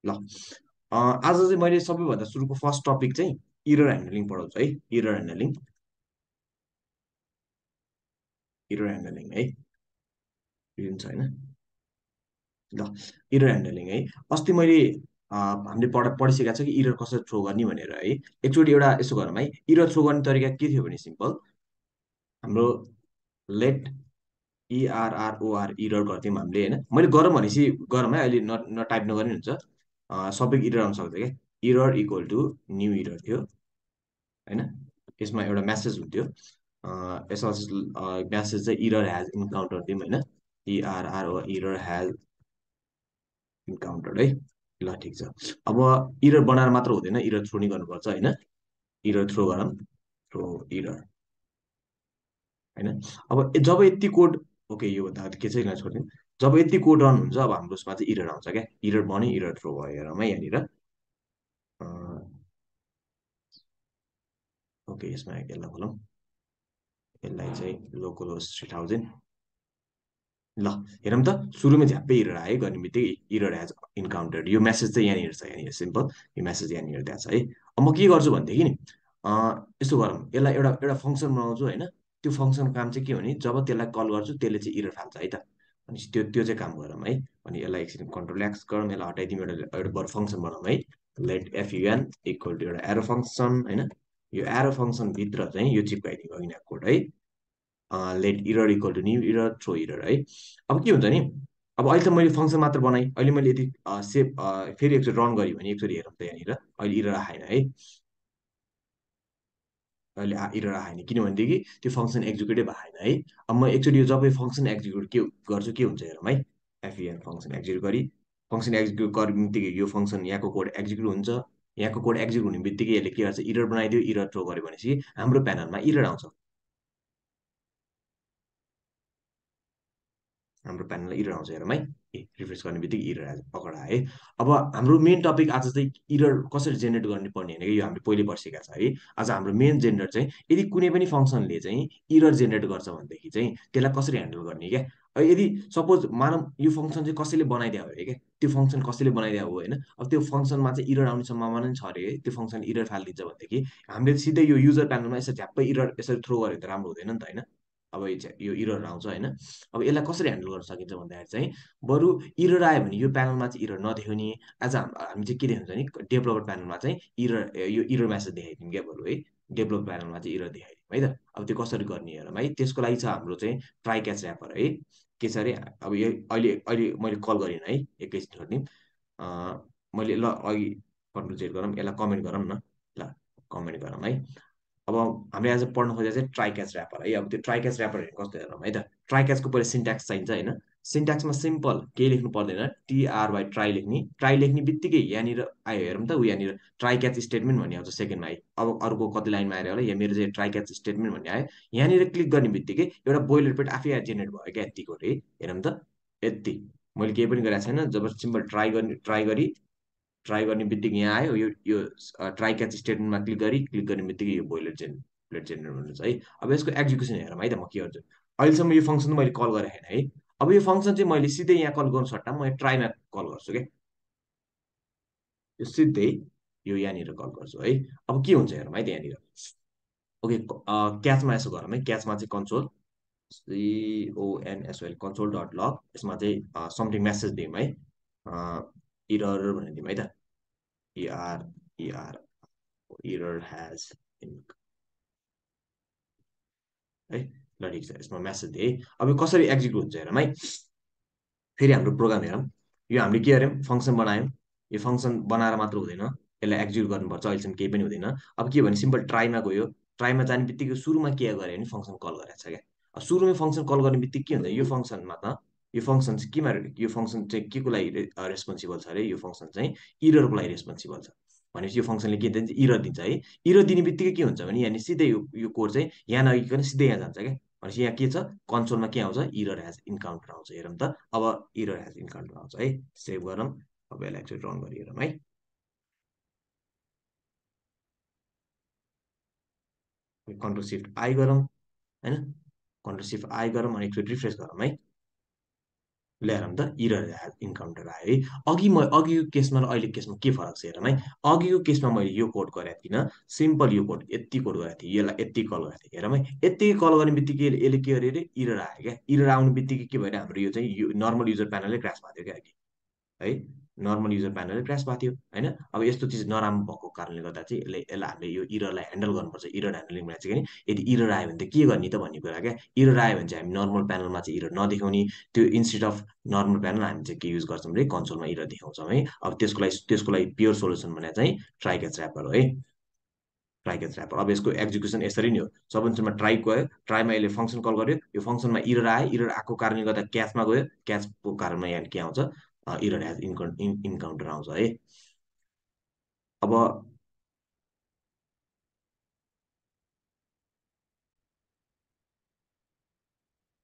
ल आज चाहिँ मैले सबैभन्दा सुरुको फर्स्ट टपिक चाहिँ इरर ह्यान्डलिङ पढाउँछु है। इरर ह्यान्डलिङ, इरर ह्यान्डलिङ है, बुझिन्छ होइन? ल इरर ह्यान्डलिङ है। अस्ति मैले हामीले पढिसकेको छ कि इरर कसरी थ्रो गर्ने भनेर है। एकचोटि एउटा यसो गरौँ है। इरर थ्रो गर्ने तरिका के थियो भने सिम्पल, हाम्रो लेट इआरआरओआर इरर गर्थ्यौँ हामीले होइन। मैले गरौँ भनेपछि गरौँ है, अहिले टाइप नगर्ने हुन्छ। सबैको इरर आउन सक्छ क्या। Error equal to new error थियो होइन। यसमा एउटा म्यासेज हुन्थ्यो, यसमा म्यासेज चाहिँ इरर ह्याज इन्काउन्टर दिउँ होइन। इआरआरओ इरर ह्याज इन्काउन्टर्ड है। ल ठिक छ। अब इरर बनाएर मात्र हुँदैन, इरर थ्रो नि गर्नुपर्छ होइन। इरर थ्रो गरौँ, थ्रो इरर होइन। अब जब यति कोड, ओके यो भन्दा के चाहिँ छोडिदिउँ। जब यति कोड रन हुन्छ अब हाम्रो उसमा चाहिँ इरर आउँछ क्या। इरर भन्यो, इरर थ्रो भयो हेरौँ है यहाँनिर। ओके यसमा यसलाई खोलौँ, यसलाई चाहिँ लोकल होस्ट 3000। ल हेरौँ त, सुरुमै झ्याप्पै इरर आयो, गर्ने बित्तिकै इरर हेज इन्काउन्टर्ड। यो मेसेज चाहिँ यहाँनिर छ, यहाँनिर सिम्पल यो मेसेज यहाँनिर त्यहाँ छ है। अब म के गर्छु भनेदेखि नि यसो गरौँ, यसलाई एउटा एउटा फङ्सन बनाउँछु होइन। त्यो फङ्सनको काम चाहिँ के हो भने जब त्यसलाई कल गर्छु त्यसले चाहिँ इरर फाल्छ है त। अनि त्यो चाहिँ काम गरौँ है। अनि यसलाई एकछिन कन्ट्रोल एक्स गरौँ, यसलाई हटाइदिउँ, एउटा एउटा बरु फङ्सन बनाऊँ है। लेट एफयुएन इक्वल टु एउटा एरो फङ्सन होइन। यो एरो फङ्सनभित्र चाहिँ यो चिपकाइदिउँ अघिनाको कोड है। Let error equal to new error throw error है। अब के हुन्छ नि, अब अहिले त मैले फङ्सन मात्र बनाएँ, अहिले मैले यदि सेभ फेरि एकचोटि रन गरेँ भने एकचोटि हेरौँ त यहाँनिर अहिले इरर आएन है। अहिले इरर आएन किनभनेदेखि त्यो फङ्सन एक्जिक्युटै भएन है। अब म एकचोटि यो जब यो फङ्सन एक्जिक्युट के गर्छु के हुन्छ हेरौँ है। एफइएन फङ्सन एक्जिक्युट गरी, फङ्सन एक्जिक्युट गर्ने बित्तिकै यो फङ्सन यहाँको कोड एक्जिक्युट हुन्छ। यहाँको कोड एक्जिक्युट हुने बित्तिकै यसले के गर्छ, इरर बनाइदियो, इरर थ्रो गर्यो भनेपछि हाम्रो प्यानलमा इरर आउँछ। हाम्रो प्यानलमा इरर आउँछ हेरौँ है। रिफ्रेस गर्ने बित्तिकै इरर आएर पकड आयो है। अब हाम्रो मेन टपिक आज चाहिँ इरर कसरी जेनेरेट गर्ने पर्ने होइन कि, यो हामीले पहिले पढिसकेका छ है। आज हाम्रो मेन जेनेरेट चाहिँ यदि कुनै पनि फङ्सनले चाहिँ इरर जेनेरेट गर्छ भनेदेखि चाहिँ त्यसलाई कसरी ह्यान्डल गर्ने क्या। यदि सपोज मानव यो फङ्सन चाहिँ कसैले बनाइदियो अरे क्या, त्यो फङ्सन कसैले बनाइदियो हो होइन। अब त्यो फङ्सनमा चाहिँ इरर आउने सम्भावना पनि छ अरे, त्यो फङ्सन इरर फालिदिन्छ भनेदेखि हामीले सिधै यो युजर प्यानलमा यसरी झ्याप्पै इरर यसरी थ्रो गरेर त राम्रो हुँदैन नि त होइन। अब यो इरर आउँछ होइन। अब यसलाई कसरी ह्यान्डल गर्न सकिन्छ भन्दाखेरि चाहिँ बरु इरर आयो भने यो प्यानलमा चाहिँ इरर नदेखाउने। आज हामी चाहिँ के देखाउँछ नि, डेभलपर प्यानलमा चाहिँ इरर यो इरर म्यासेज देखाइदिउँ क्या बरु है। डेभलपर प्यानलमा चाहिँ इरर देखाइदिउँ है त। अब त्यो कसरी गर्ने हेरौँ है। त्यसको लागि छ हाम्रो चाहिँ ट्राई क्याच ऱ्यापर है। के छ अरे, अब यो अहिले अहिले मैले कल गरिनँ है, एकैछिन छोडिदिउँ। मैले ल अघि कन्ट्रोल जेड गरौँ, यसलाई कमेन्ट गरौँ न। ल कमेन्ट गरौँ है। अब हामीले आज पढ्न खोजेको चाहिँ ट्राई क्याच ऱ्यापर है। अब त्यो ट्राई क्याच ऱ्यापरहरू कस्तो हेरौँ है त। ट्राई क्याचको पहिला सिन्ट्याक्स चाहिन्छ होइन। सिन्ट्याक्समा सिम्पल केही लेख्नु पर्दैन, टिआरवाई ट्राई लेख्ने। ट्राई लेख्ने बित्तिकै यहाँनिर आयो हेरौँ त, ऊ यहाँनिर ट्राई क्याच स्टेटमेन्ट भन्ने आउँछ सेकेन्डमा है। अब अरूको कति लाइनमा आएर होला, यहाँ मेरो चाहिँ ट्राई क्याच स्टेटमेन्ट भन्ने आयो। यहाँनिर क्लिक गर्ने बित्तिकै एउटा बोइलर पेट आफै जेनेरेट भयो क्या यतिको है। हेरौँ त यति, मैले केही पनि गरेको छैन। जब सिम्पल ट्राई गर्ने बित्तिकै यहाँ आयो यो ट्राई क्याच स्टेटमेन्टमा क्लिक गर्ने बित्तिकै यो बोइलर जेनरेट हुन्छ है। अब यसको एक्जिक्युसन हेरौँ है त, म के गर्छु। अहिलेसम्म यो फङ्सन मैले कल गरेको छैन है। अब यो फङ्सन चाहिँ मैले सिधै यहाँ कल गर्नु सट्टा म ट्राईमा कल गर्छु क्या। यो सिधै यो यहाँनिर कल गर्छु है। अब के हुन्छ हेरौँ है त यहाँनिर। ओके क्याचमा यसो गरौँ है। क्याचमा चाहिँ कन्सोल CONSOL कन्सोल डट लग, यसमा चाहिँ समथिङ म्यासेज दिउँ है। इरर भनेर दिउँ है त। इआर इआर इरर ह्याज है। ल ठिक छ, यसमा म्यासेज दिएँ। अब यो कसरी एक्जिक्युट हुन्छ हेरौँ है। फेरि हाम्रो प्रोग्राम हेरौँ। यो हामीले के गर्यौँ, फङ्सन बनायौँ। यो फङ्सन बनाएर मात्र हुँदैन, यसलाई एक्जिक्युट गर्नुपर्छ। अहिलेसम्म केही पनि हुँदैन। अब के भने सिम्पल ट्राईमा गयो, ट्राईमा जाने बित्तिकै सुरुमा के गऱ्यो भने फङ्सन कल गरेको छ क्या। अब सुरुमै फङ्सन कल गर्ने बित्तिकै के हुन्छ, यो फङ्सनमा त यो फङ्सन चाहिँ केमा, यो फङ्सन चाहिँ के को लागि रेस्पोन्सिबल छ अरे, यो फङ्सन चाहिँ इररको लागि रेस्पोन्सिबल छ। भनेपछि यो फङ्सनले के दिन्छ, इरर दिन्छ है। इरर दिने बित्तिकै के हुन्छ भने यहाँनिर सिधै यो कोड चाहिँ यहाँ नआइकन सिधै यहाँ जान्छ क्या। भनेपछि यहाँ के छ, कन्सोलमा के आउँछ, इरर हेज इन्काउन्टर आउँछ हेरौँ त। अब इरर हेज इन्काउन्टर आउँछ है। सेभ गरौँ, अब यसलाई एकचोटि रन गरी हेरौँ है। कन्ट्रोल सिफ्ट आई गरौँ होइन। कन्ट्रोल सिफ्ट आई गरौँ अनि एकचोटि रिफ्रेस गरौँ है। ल्याएर त इरर इन्काउन्टर आयो है। अघिको केसमा र अहिलेको केसमा के फरक छ हेरौँ है। अघिको केसमा मैले यो कोड गरेको थिइनँ, सिम्पल यो कोड यति कोड गरेको थिएँ, यसलाई यति कल गरेको थिएँ हेरौँ है। यति कल गर्ने बित्तिकै यसले के अरे इरर आयो क्या। इरर आउने बित्तिकै के भएर हाम्रो यो चाहिँ यो नर्मल युजर प्यानलले क्रास भएको थियो क्या, है। नर्मल युजर प्यानलले क्रास भएको थियो होइन। अब यस्तो चिज नराम्रो भएको कारणले गर्दा चाहिँ यसलाई हामीले यो इररलाई ह्यान्डल गर्नुपर्छ। इरर ह्यान्डलिङ भनेर चाहिँ यदि इरर आयो भने त के गर्ने त भन्ने कुरा क्या। इरर आयो भने चाहिँ हामी नर्मल प्यानलमा चाहिँ इरर नदेखाउने, त्यो इन्स्टेड अफ नर्मल प्यानल हामी चाहिँ के युज गर्छौँ भने कन्सोलमा इरर देखाउँछौँ है। अब त्यसको लागि प्योर सोल्युसन भने चाहिँ ट्राई क्याच ऱ्यापर हो है। ट्राई क्याच ऱ्यापर, अब यसको एक्जिक्युसन यसरी नै हो। सबभन्दा ट्राई गयो, ट्राईमा यसले फङ्सन कल गर्यो, यो फङ्सनमा इरर आयो, इरर आएको कारणले गर्दा क्याचमा गयो, क्याचको कारणमा यहाँ के आउँछ, इरर हेज इन्काउन्टर आउँछ है। अब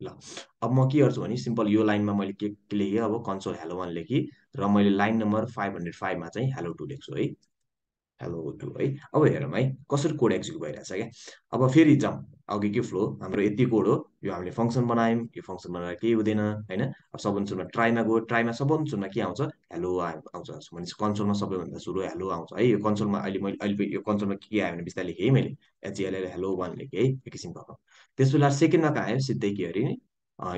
ल, अब म के गर्छु भने सिम्पल यो लाइनमा मैले के लेखेँ, अब कन्सोल हेलो वान लेखेँ र मैले लाइन नम्बर 505मा चाहिँ हेलो टू लेख्छु है। हेलो टू है। अब हेरौँ है कसरी कोड एक्जिक्युट भइरहेछ क्या। अब फेरि जाउँ अघिकै फ्लो, हाम्रो यति कोड हो। यो हामीले फङ्सन बनायौँ, यो फङ्सन बनाएर केही हुँदैन होइन। अब सबभन्दा सुरुमा ट्राईमा गयो, ट्राईमा सबभन्दा सुरुमा के आउँछ, हेलो आउँछ भनेपछि कन्सोलमा सबैभन्दा सुरु हेलो आउँछ है। यो कन्सोलमा अहिले यो कन्सोलमा के आयो भने बिस्तारै लेखेँ है मैले, एचएलएल हेलो वान लेखेँ है एक किसिमको। त्यस बेला सेकेन्डमा कहाँ आयो सिधै के अरे नि,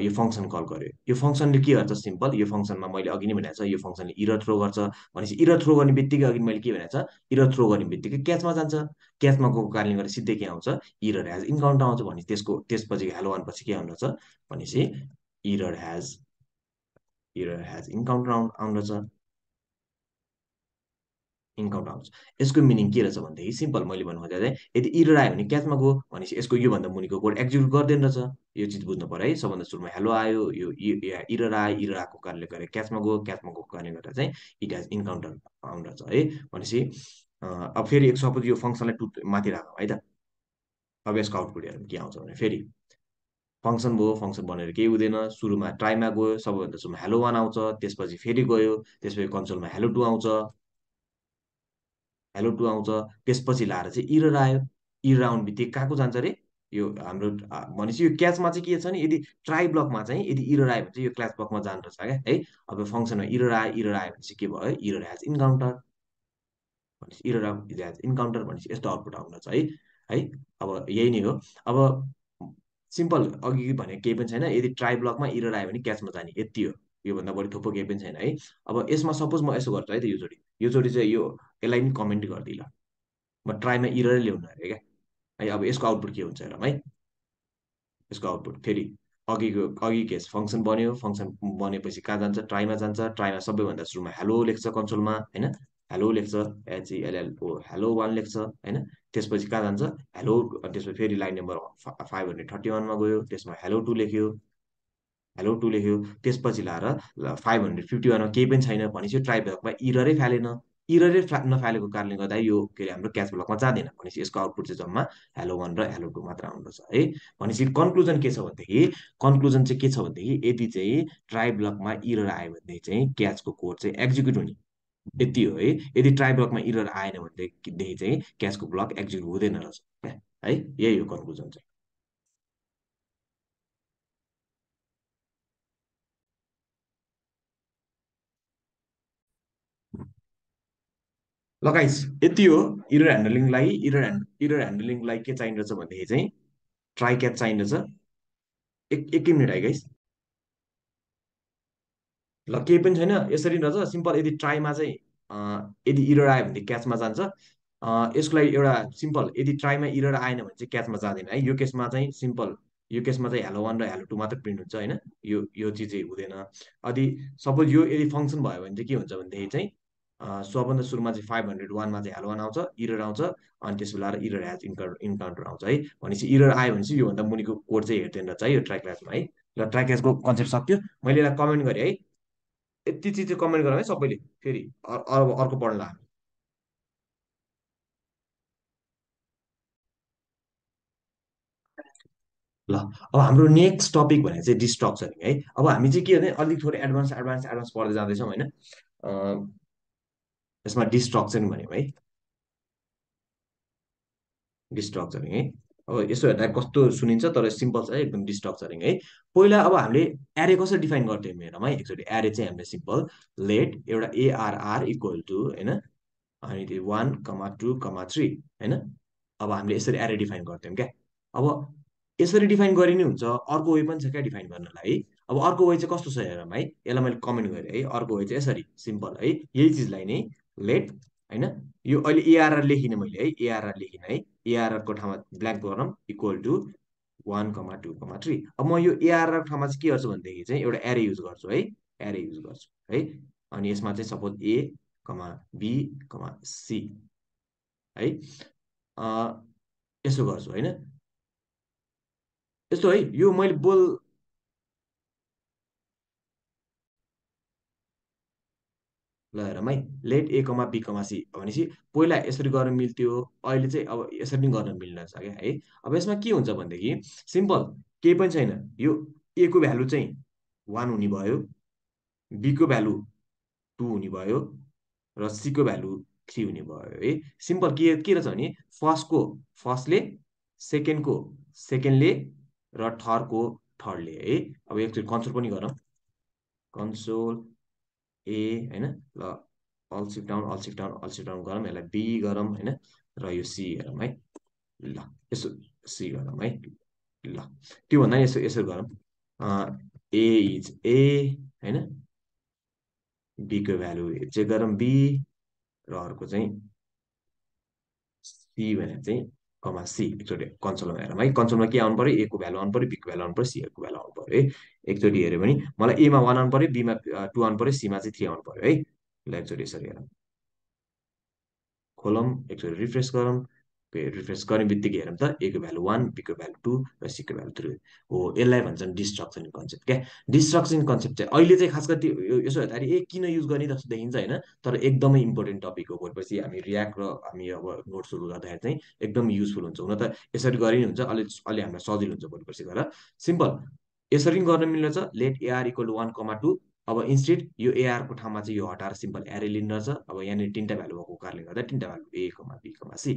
यो फङ्सन कल गर्यो। यो फङ्सनले के गर्छ, सिम्पल यो फङ्सनमा मैले अघि नै भनेको छ, यो फङ्सनले इरर थ्रो गर्छ। भनेपछि इरर थ्रो गर्ने बित्तिकै अघि मैले के भनेको छ, इरर थ्रो गर्ने बित्तिकै क्याचमा जान्छ। क्याचमा गएको कारणले गर्दा सिधै के आउँछ, इरर हेज इन्काउन्टर आउँछ। भने त्यसपछि हेलो वान पछि के आउँदो रहेछ भनेपछि इरर हेज इन्काउन्टर आउँदो रहेछ, इन्काउन्टर आउँछ। यसको मिनिङ के रहेछ भनेदेखि सिम्पल मैले भन्नु खोजेको चाहिँ यदि इरर आयो भने क्याचमा गयो भनेपछि यसको योभन्दा मुनिको कोड एक्जिक्युट गर्दैन रहेछ। यो चिज बुझ्नु पर्यो है। सबभन्दा सुरुमा हेलो आयो, यो इरर आयो, इरर आएको कारणले गर्दा क्याचमा गयो, क्याचमा गएको कारणले गर्दा चाहिँ इट हेज इन्काउन्टर आउँदो रहेछ है। भनेपछि अब फेरि एक सपोज यो फङ्सनलाई माथि राखौँ है त। अब यसको आउटपुट हेरौँ के आउँछ भने, फेरि फङ्सन भयो, फङ्सन बनेर केही हुँदैन। सुरुमा ट्राईमा गयो, सबैभन्दा सुरुमा हेलो वान आउँछ, त्यसपछि फेरि गयो, त्यसपछि कन्सोलमा हेलो टू आउँछ, हेलो टू आउँछ। त्यसपछि लाएर चाहिँ इरर आयो, इरर आउनु बित्तिकै कहाँको जान्छ अरे, यो हाम्रो भनेपछि यो क्याचमा चाहिँ के छ नि, यदि ट्राई ब्लकमा चाहिँ यदि इरर आयो भने चाहिँ यो क्लास ब्लकमा जान्छ क्या है। अब फङ्सनमा इरर आयो, इरर आयो भने चाहिँ के भयो, इरर हेज इन्काउन्टर भनेपछि इरर हेज इन्काउन्टर भनेपछि यस्तो आउटपुट आउँदछ है। अब यही नै हो। अब सिम्पल अघि भने केही पनि छैन, यदि ट्राई ब्लकमा इरर आयो भने क्याचमा जाने यति हो। योभन्दा बढी थुप्रो केही पनि छैन है। अब यसमा सपोज म यसो गर्छु है त, यो जोडी चाहिँ यसलाई नि कमेन्ट गरिदिएँ ल। म ट्राईमा इररै ल्याउनु अरे क्या है। अब यसको आउटपुट के हुन्छ हेरौँ है। यसको आउटपुट फेरि अघि केस फङ्सन बन्यो, फङ्सन बनेपछि कहाँ जान्छ, ट्राईमा जान्छ। ट्राईमा सबैभन्दा सुरुमा हेलो लेख्छ कन्सोलमा होइन, हेलो लेख्छ, एचइएलएलओ हेलो वान लेख्छ होइन। त्यसपछि कहाँ जान्छ, हेलो, त्यसपछि फेरि लाइन नम्बर 531मा गयो, त्यसमा हेलो टू लेख्यो, हेलो टू लेख्यो। त्यसपछि लाएर 551मा केही पनि छैन भनेपछि ट्राई ब्लकमा इररै फालेन। इररै नफालेको कारणले गर्दा यो के अरे हाम्रो क्याच ब्लकमा जाँदैन। भनेपछि यसको आउटपुट चाहिँ जम्मा हेलो वान र हेलो टू मात्र आउँदछ है। भनेपछि कन्क्लुजन के छ भनेदेखि, कन्क्लुजन चाहिँ के छ भनेदेखि यदि चाहिँ ट्राई ब्लकमा इरर आयो भनेदेखि चाहिँ क्याचको कोड चाहिँ एक्जिक्युट हुने यति हो है। यदि ट्राई ब्लकमा इरर आएन भनेदेखि चाहिँ क्याचको ब्लक एक्जिक्युट हुँदैन रहेछ क्या है। यही हो कन्क्लुजन चाहिँ। लगाइस यति हो। इरर ह्यान्डलिङलाई के चाहिँदछ भनेदेखि चाहिँ ट्राई क्याच चाहिँदछ। एकै मिनट है गाइस। ल केही पनि छैन, यसरी रहेछ सिम्पल। यदि ट्राईमा चाहिँ यदि इरर आयो भने क्याचमा जान्छ। यसको लागि एउटा सिम्पल, यदि ट्राईमा इरर आएन भने चाहिँ क्याचमा जाँदैन है। यो केसमा चाहिँ सिम्पल, यो केसमा चाहिँ हेलो वान र हेलो टू मात्र प्रिन्ट हुन्छ होइन। यो चिज चाहिँ हुँदैन। यदि सपोज यो यदि फङ्सन भयो भने चाहिँ के हुन्छ भनेदेखि चाहिँ सबभन्दा सुरुमा चाहिँ 501मा चाहिँ हेलो वान आउँछ, इरर आउँछ, अनि त्यस बेला इरर हेज इन्काउन्टर आउँछ है। भनेपछि इरर आयो भने चाहिँ योभन्दा मुनिको कोड चाहिँ हेर्दैन रहेछ है यो ट्राई क्लासमा है। ल ट्राई क्लासको कन्सेप्ट सक्यो। मैले यसलाई कमेन्ट गरेँ है। यति चिज चाहिँ कमेन्ट गरौँ है सबैले, फेरि अर्को पढ्ला। ल, अब हाम्रो नेक्स्ट टपिक भनेको चाहिँ डिस्ट्रक्चरिङ है। अब हामी चाहिँ के भने अलिक थोरै एडभान्स पढ्दै जाँदैछौँ होइन। यसमा डिस्ट्रक्चरिङ भन्यो है, डिस्ट्रक्चरिङ है। अब यसो हेर्दा कस्तो सुनिन्छ तर सिम्पल छ है, एकदम डिस्ट्रक्चरिङ है। पहिला अब हामीले एरे कसरी डिफाइन गर्थ्यौँ हेरौँ है एकचोटि। एरे चाहिँ हामीले सिम्पल लेट एउटा एआरआर इक्वल टु होइन, अनि त्यो 1, 2, 3 होइन। अब हामीले यसरी एरे डिफाइन गर्थ्यौँ क्या। अब यसरी डिफाइन गरि नै हुन्छ, अर्को वे पनि छ क्या डिफाइन गर्नलाई है। अब अर्को वे चाहिँ कस्तो छ हेरौँ है, यसलाई मैले कमेन्ट गरेँ है। अर्को वे चाहिँ यसरी सिम्पल है, यही चिजलाई नै लेट होइन, यो अहिले एआरआर लेखिनँ मैले है, एआरआर लेखिनँ है। एआरआरको ठाउँमा ब्ल्याङ्क गरौँ इक्वल टु 1, 2, 3। अब म यो एआरआर ठाउँमा चाहिँ के गर्छु भनेदेखि चाहिँ एउटा एरे युज गर्छु है, एरे युज गर्छु है। अनि यसमा चाहिँ suppose A comma be comma C है, यसो गर्छु होइन। यस्तो है, यो मैले ल हेरौँ है, late A comma be comma C भनेपछि पहिला यसरी गर्न मिल्थ्यो, अहिले चाहिँ अब यसरी पनि गर्न मिल्न छ क्या है। अब यसमा के हुन्छ भनेदेखि सिम्पल केही पनि छैन, यो ए को भ्यालु चाहिँ 1 हुने भयो, बी को भ्यालु 2 हुने भयो, र सी को भ्यालु 3 हुने भयो है। सिम्पल के रहेछ भने फर्स्टले, सेकेन्डको सेकेन्डले, र थर्डको थर्डले है। अब एकचोटि कन्सोल पनि गरौँ, कन्सोल ए होइन। ल alt shift down alt shift down alt shift down गरौँ, यसलाई बी गरौँ होइन, र यो सी गरौँ है। ल यसो सी गरौँ है। ल त्योभन्दा नि यसो यसो गरौँ, ए इज ए होइन, बीको भ्यालु चेक गरौँ बी, र अर्को चाहिँ सी भनेर चाहिँ कमा सी। एकचोटि कन्सोलमा हेरौँ है, कन्सोलमा के आउनु पऱ्यो, ए को भ्यालु आउनु पऱ्यो, बी को भ्यालु आउनु पऱ्यो, सी को भ्यालु आउनु पऱ्यो है। एकचोटि हेऱ्यो भने मलाई एमा 1 आउनु पऱ्यो, बीमा 2 आउनु पऱ्यो, सीमा चाहिँ 3 आउनु पऱ्यो है। ल एकचोटि यसरी हेरौँ, खोलौँ एकचोटि रिफ्रेस गरौँ। रिफ्रेस गर्ने बित्तिकै हेरौँ त ए को भ्यालु 1, बी को भ्यालु 2, र सी को भ्यालु 3 हो। यसलाई भन्छन् डिस्ट्रक्सन कन्सेप्ट क्या। डिस्ट्रक्सन कन्सेप्ट चाहिँ अहिले चाहिँ खास गरी यसो हेर्दाखेरि ए किन युज गर्ने जस्तो देखिन्छ होइन, तर एकदमै इम्पोर्टेन्ट टपिक हो। भोलिपर्सि हामी रियाक्ट र हामी अब नोट्सहरू गर्दाखेरि चाहिँ एकदम युजफुल हुन्छ। हुन त यसरी गरे नि हुन्छ, अलि अलि हामीलाई सजिलो हुन्छ भोलिपर्सि गएर। सिम्पल यसरी पनि गर्न मिल्ने छ, लेट एआर इक्वल टु 1, 2। अब इन्स्टेड यो एआरको ठाउँमा चाहिँ यो हटाएर सिम्पल एरे लिनु रहेछ। अब यहाँनिर 3टा भ्यालु भएको कारणले गर्दा 3टा value A comma be comma C,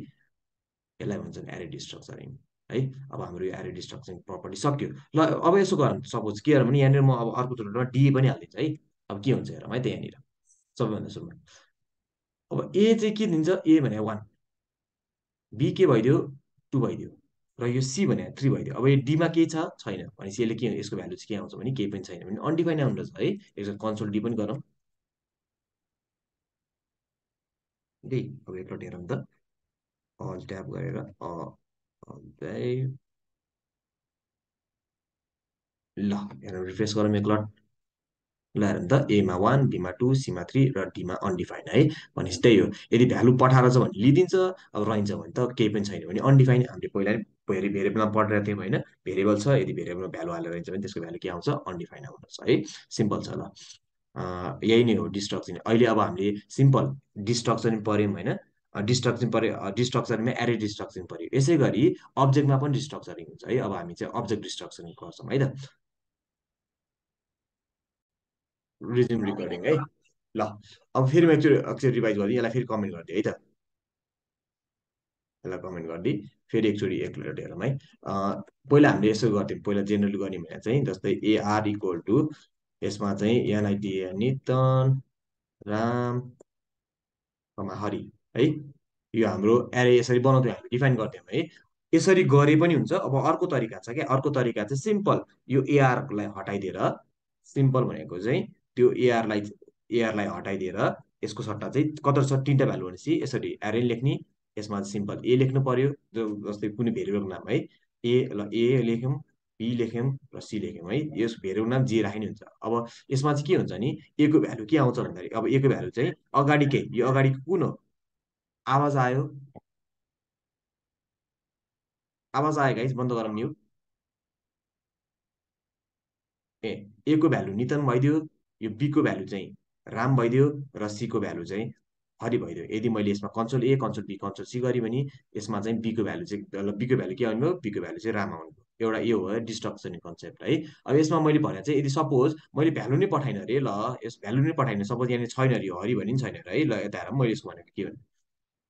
यसलाई भन्छन् एरे डिस्ट्रक्चरिङ है। अब हाम्रो यो एरे डिस्ट्रक्चरिङ प्रपर्टी सक्यो। ल अब यसो गरौँ, सपोज के गरौँ भने यहाँनिर म अब अर्को तुलनामा डिए पनि हालिदिन्छु है। अब के हुन्छ हेरौँ है त यहाँनिर, सबैभन्दा सुरुमा अब ए चाहिँ के दिन्छ, ए भने 1, बी के भइदियो 2 भइदियो, र यो सी भने 3 भइदियो। अब यो डीमा केही छ छैन भनेपछि यसले के, यसको भ्यालु चाहिँ के आउँछ भने केही पनि छैन भने अनडिफाइन आउँदो रहेछ है। एकचोटि कन्सोल डी पनि गरौँ डी। अब एकचोटि हेरौँ त, अल ट्याप गरेर ल हेरौँ, रिफ्रेस गरौँ एकलट। ल हेरौँ त, एमा 1, बीमा 2, सीमा 3, र डीमा अनडिफाइन है। भनेपछि त्यही हो, यदि भ्यालु पठाएर छ भने लिइदिन्छ, अब रहन्छ भने त केही पनि छैन भने अनडिफाइन। हामीले पहिला नि भेरिएबलमा पढिरहेको थियौँ होइन, भेरिएबल छ यदि भेरिएबलमा भ्यालु हालेर रहन्छ भने त्यसको भ्यालु के आउँछ, अनडिफाइन आउँछ है। सिम्पल छ ल। यही नै हो डिस्ट्रक्सन। अहिले अब हामीले सिम्पल डिस्ट्रक्सन पढ्यौँ होइन, डिस्ट्रक्सन पऱ्यो, डिस्ट्रक्सनमा एरे डिस्ट्रक्सन पऱ्यो। यसै गरी अब्जेक्टमा पनि डिस्ट्रक्चरिङ हुन्छ है। अब हामी चाहिँ अब्जेक्ट डिस्ट्रक्सन गर्छौँ है त। रिज्युम रिकर्डिङ है। ल अब फेरि म एकचोटि रिभाइज गरिदिएँ, यसलाई फेरि कमेन्ट गरिदिएँ है त। यसलाई कमेन्ट गरिदिएँ, फेरि एकचोटि एकचोटि हेरौँ है। पहिला हामीले यसो गर्थ्यौँ, पहिला जेनरली गर्ने भने चाहिँ जस्तै एआर इक्वल टु, यसमा चाहिँ एनआइटिए नितन राम हरि है। यो हाम्रो एरे यसरी बनाउँथ्यौँ, हामीले डिफाइन गर्थ्यौँ है। यसरी गरे पनि हुन्छ। अब अर्को तरिका छ क्या, अर्को तरिका चाहिँ सिम्पल यो एआरलाई हटाइदिएर, सिम्पल भनेको चाहिँ त्यो एआरलाई हटाइदिएर यसको सट्टा चाहिँ कत्रो छ 3टा भ्यालु भनेपछि यसरी एरे लेख्ने। यसमा सिम्पल ए लेख्नु पर्यो, जस्तै कुनै भेरिएबलको नाम है, ए ल ए लेख्यौँ, बी लेख्यौँ, र सी लेख्यौँ है। यस भेरिएबलको नाम जे राखे नि हुन्छ। अब यसमा चाहिँ के हुन्छ नि, ए को भ्यालु के आउँछ भन्दाखेरि, अब ए को भ्यालु चाहिँ अगाडि के, यो अगाडि कुन हो, आवाज आयो, आवाज आयो गाइस, बन्द गरौँ म्युट। ए ए को भ्यालु नितन भइदियो, यो बी को भ्यालु चाहिँ राम भइदियो, र सी को भ्यालु चाहिँ हरि भइदियो। यदि मैले यसमा console A console B console C गरेँ भने यसमा चाहिँ बी को भ्यालु चाहिँ, बी को भ्यालु के आउनु भयो, बी को भ्यालु चाहिँ राम आउनु भयो। एउटा यो हो डिस्ट्रक्सन कन्सेप्ट है। अब यसमा मैले भने चाहिँ यदि सपोज मैले भ्यालु नै पठाइन अरे, ल यस भ्यालु नै पठाइन, सपोज यहाँनिर छैन अरे, हरि भने नि छैन अरे है। ल यता हेरौँ मैले यसको भनेको के भने,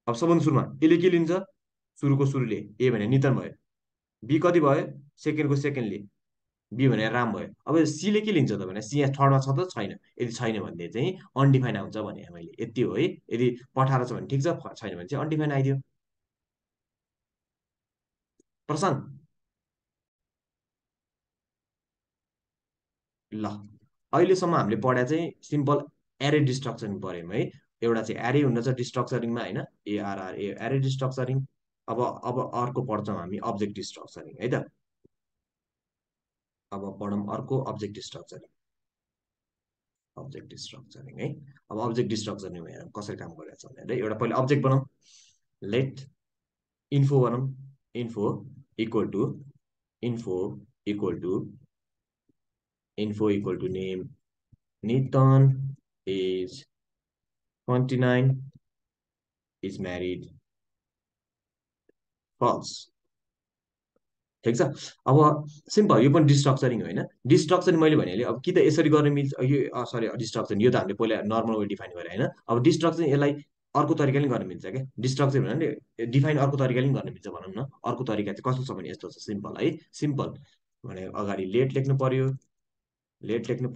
अब सबभन्दा सुरुमा यसले के लिन्छ, सुरुको सुरुले ए भने नितन भयो, बी कति भयो, सेकेन्डको सेकेन्डले बी भनेर राम भयो। अब सीले के लिन्छ त भने सी यहाँ थर्डमा छ त छैन, यदि छैन भने चाहिँ अनडिफाइन आउँछ भने मैले यति हो है। यदि पठाएर छ भने ठिक छ, छैन भने चाहिँ अनडिफाइन आइदियो। प्रशान्त, ल अहिलेसम्म हामीले पढाइ चाहिँ सिम्पल एरे डिस्ट्रक्चरिङ पढ्यौँ है। एउटा चाहिँ एरे हुँदछ डिस्ट्रक्चरिङमा होइन, एआरआर ए एरे डिस्ट्रक्चरिङ। अब अर्को पढ्छौँ हामी अब्जेक्ट डिस्ट्रक्चरिङ है त। अब पढौँ अर्को अब्जेक्ट डिस्ट्रक्चरिङ। अब्जेक्ट डिस्ट्रक्चरिङ है। अब अब्जेक्ट डिस्ट्रक्चरिङ हेरौँ कसरी काम गरिरहेछ भनेर। एउटा पहिला अब्जेक्ट बनाऊँ, लेट इन्फो बनाऊँ, info equal to info equal to name Nitin is 29 is married false। ठिक छ। अब सिम्पल, यो पनि डिस्ट्रक्चरिङ होइन। डिस्ट्रक्चरिङ मैले भनिहालेँ। अब कि त यसरी गर्न मिल्छ यो, सरी डिस्ट्रक्चरिङ यो त हामीले पहिला नर्मल वे डिफाइन गरेँ होइन। अब डिस्ट्रक्चरिङ यसलाई अर्को तरिकाले गर्न मिल्छ क्या। डिस्ट्रक्चर भने डिफाइन अर्को तरिकाले पनि गर्न मिल्छ भनौँ न। अर्को तरिका चाहिँ कस्तो छ भने यस्तो छ, सिम्पल है। सिम्पल भने अगाडि लेट लेख्नु पर्यो, लेट लेख्नु,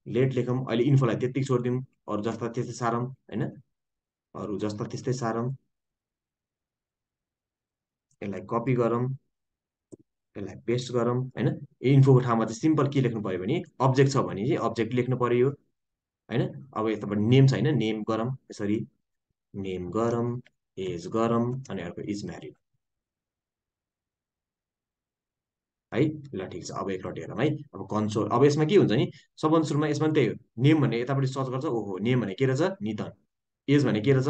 लेट लेखौँ। अहिले इन्फोलाई त्यत्तिकै छोडिदिउँ, अरू जस्ता त्यस्तै सारौँ होइन, अरू जस्ता त्यस्तै सारौँ। यसलाई कपी गरौँ, यसलाई पेस्ट गरौँ होइन। इन्फोको ठाउँमा चाहिँ सिम्पल के लेख्नु पऱ्यो भने अब्जेक्ट छ भने चाहिँ अब्जेक्ट लेख्नु पऱ्यो होइन। अब यतापट्टि नेम छैन, नेम गरौँ यसरी, नेम गरौँ, एज गरौँ, अनि अर्को इज म्यारिड है। ल ठिक छ। अब एकलट हेरौँ है। अब कन्सोल, अब यसमा के हुन्छ नि, सबभन्दा सुरुमा यसमा पनि त्यही हो। नेम भने यतापट्टि सर्च गर्छ, ओहो नेम भने के रहेछ नितन, एज भने के रहेछ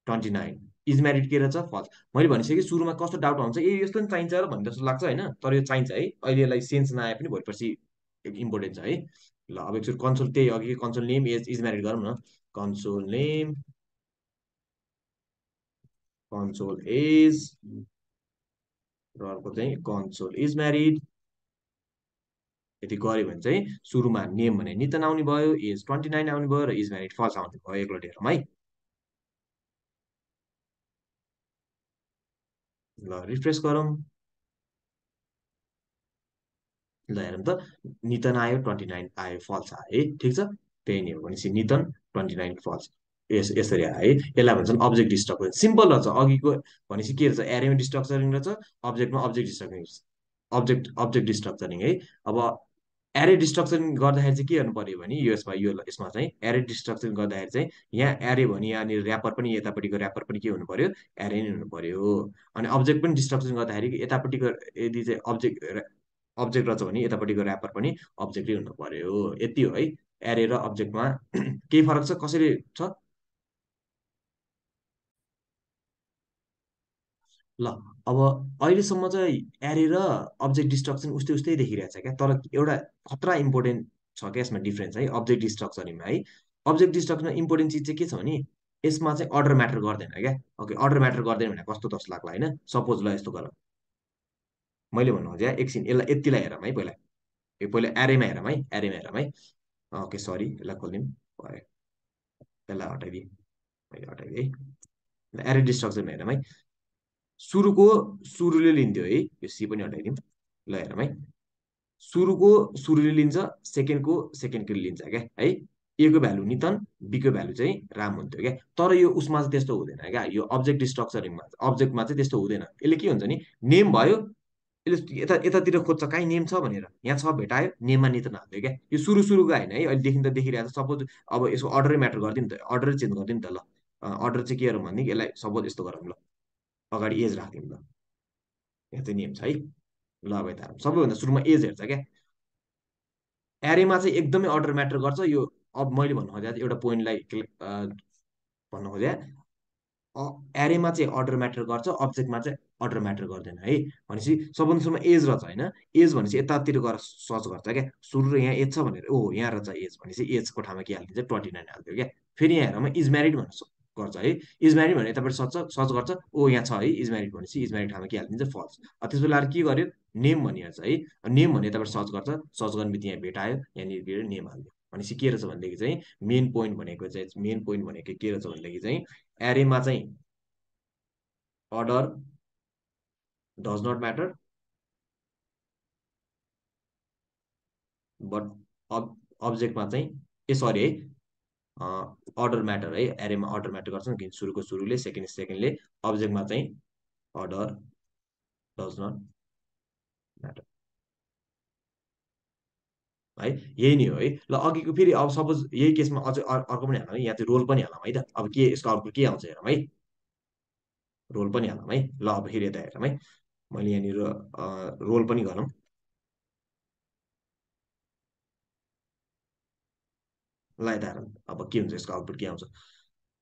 29, इज म्यारिड के रहेछ फल्स। मैले भनिसकेँ सुरुमा कस्तो डाउट आउँछ, ए यस्तो पनि चाहिन्छ र भन्ने जस्तो लाग्छ होइन, तर यो चाहिन्छ है। अहिले यसलाई सेन्स नआए पनि भोलि पर्सि इम्पोर्टेन्ट छ है। ल अब एकचोटि कन्सोल त्यही अघि console name age is married गरौँ न। कन्सोल नेम, कन्सोल एज, र अर्को चाहिँ कन्सोल इज म्यारिड। यदि गऱ्यो भने चाहिँ सुरुमा नेम भने नितन आउने भयो, एज 29 आउने भयो, र इज म्यारिड फल्स आउने भयो। एकलोट हेरौँ है। ल रिफ्रेस गरौँ, ल हेरौँ त, नितन आयो 29 आयो फल्स आयो है। ठिक छ, त्यही नै हो भनेपछि नितन 29 फल्स। यसरी आयो है। यसलाई भन्छन् अब्जेक्ट डिस्ट्रक्चर। सिम्पल रहेछ, अघिको भनेपछि के रहेछ, एरेमा डिस्ट्रक्चरिङ रहेछ, अब्जेक्टमा अब्जेक्ट डिस्ट्रक्चरिङ, अब्जेक्ट डिस्ट्रक्चरिङ है। अब एरे डिस्ट्रक्चरिङ गर्दाखेरि चाहिँ के गर्नु पर्यो भने यसमा चाहिँ एरे डिस्ट्रक्चरिङ गर्दाखेरि चाहिँ यहाँ एरे भने यहाँनिर ऱ्यापर पनि, यतापट्टिको ऱ्यापर पनि के हुनु पर्यो, एरे नै हुनु पर्यो। अनि अब्जेक्ट पनि डिस्ट्रक्चरिङ गर्दाखेरि यतापट्टिको यदि चाहिँ अब्जेक्ट रहेछ भने यतापट्टिको ऱ्यापर पनि अब्जेक्टै हुनु पर्यो। यति हो है। एरे र अब्जेक्टमा केही फरक छ, कसरी छ। ल अब अहिलेसम्म चाहिँ एरे र अब्जेक्ट डिस्ट्रक्सन उस्तै उस्तै देखिरहेको छ क्या, तर एउटा खतरा इम्पोर्टेन्ट छ क्या यसमा डिफ्रेन्स है, अब्जेक्ट डिस्ट्रक्सनमा है। अब्जेक्ट डिस्ट्रक्सनमा इम्पोर्टेन्ट चिज चाहिँ के छ भने यसमा चाहिँ अर्डर म्याटर गर्दैन क्या। ओके, अर्डर म्याटर गर्दैन भने कस्तो जस्तो लाग्ला होइन। सपोज ल यस्तो गर, मैले भन्नु खोजेँ एकछिन यसलाई यतिलाई हेरौँ है पहिला, यो पहिला एरेमा हेरौँ है, एरेमा हेरौँ है। ओके सरी, यसलाई खोलिदिउँ, भयो, यसलाई हटाइदिएँ, मैले हटाइदिएँ है। एरे डिस्ट्रक्सनमा हेरौँ है। सुरुको सुरुले लिन्थ्यो है, यो सी पनि हटाइदिउँ। ल हेरौँ है, सुरुको सुरुले लिन्छ, सेकेन्डको सेकेन्डले लिन्छ क्या है। ए को भ्यालु नितन, बी को भ्यालु चाहिँ राम हुन्थ्यो क्या। तर यो उसमा चाहिँ त्यस्तो हुँदैन क्या, यो अब्जेक्ट डिस्ट्रक्चरिङमा, अब्जेक्टमा चाहिँ त्यस्तो हुँदैन। यसले के हुन्छ नि, नेम भयो, यसले यतातिर खोज्छ कहीँ नेम छ भनेर, यहाँ छ भेटायो, नेममा नितन हाल्थ्यो क्या। यो सुरु सुरुको होइन है, अहिलेदेखि त देखिरहेको छ। सपोज अब यसको अर्डरै म्याटर गरिदिउँ नि त, अर्डरै चेन्ज गरिदिउँ नि त। ल अर्डर चाहिँ के गरौँ भने यसलाई सपोज यस्तो गरौँ, ल अगाडि एज राखिदिउँ, ल यहाँ चाहिँ नेम छ है। ल अब यता सबैभन्दा सुरुमा एज हेर्छ क्या। एरेमा चाहिँ एकदमै अर्डर म्याटर गर्छ यो। अब मैले भन्नु खोजेँ एउटा पोइन्टलाई भन्नु खोजेँ, एरेमा चाहिँ अर्डर म्याटर गर्छ, अब्जेक्टमा चाहिँ अर्डर म्याटर गर्दैन है। भनेपछि सबभन्दा सुरुमा एज रहेछ होइन, एज भनेपछि यतातिर गएर सर्च गर्छ क्या, सुरु र यहाँ एज छ भनेर, ओ यहाँ रहेछ एज भनेपछि एजको ठाउँमा के हालिदिन्छ 29 हाल्थ्यो क्या। फेरि यहाँ हेरमा इज म्यारिड भनेर गर्छ है, इज म्यारिड भनेर यतापट्टि सर्च गर्छ, ओ यहाँ छ है इज म्यारिड भनेपछि इज म्यारिड ठाउँमा के हालिदिन्छ फल्स। त्यस बेला के गर्यो, नेम भनिहाल्छ है। नेम भने यताबाट सर्च गर्छ, सर्च गर्ने बित्तिकै यहाँ भेटायो, यहाँनिर नेम हाल्यो भनेपछि के रहेछ भनेदेखि चाहिँ मेन पोइन्ट भनेको चाहिँ, मेन पोइन्ट भनेको के रहेछ भनेदेखि चाहिँ एरेमा चाहिँ order does not matter but अब्जेक्टमा चाहिँ ए सरी है अर्डर म्याटर है, एरेमा अर्डर म्याटर गर्छ नि, किन सुरुको सुरुले सेकेन्ड सेकेन्डले, अब्जेक्टमा चाहिँ अर्डर डज नट म्याटर है। यही नै हो है। ल अघिको फेरि अब सपोज यही केसमा अझ अर्को पनि हालौँ है, यहाँ चाहिँ रोल पनि हालौँ है त। अब के यसको आउटपुट के आउँछ हेरौँ है, रोल पनि हालौँ है। ल अब फेरि यता हेरौँ है, मैले यहाँनिर रोल पनि गरौँ। ल यता हेरौँ अब के हुन्छ, यसको आउटपुट के आउँछ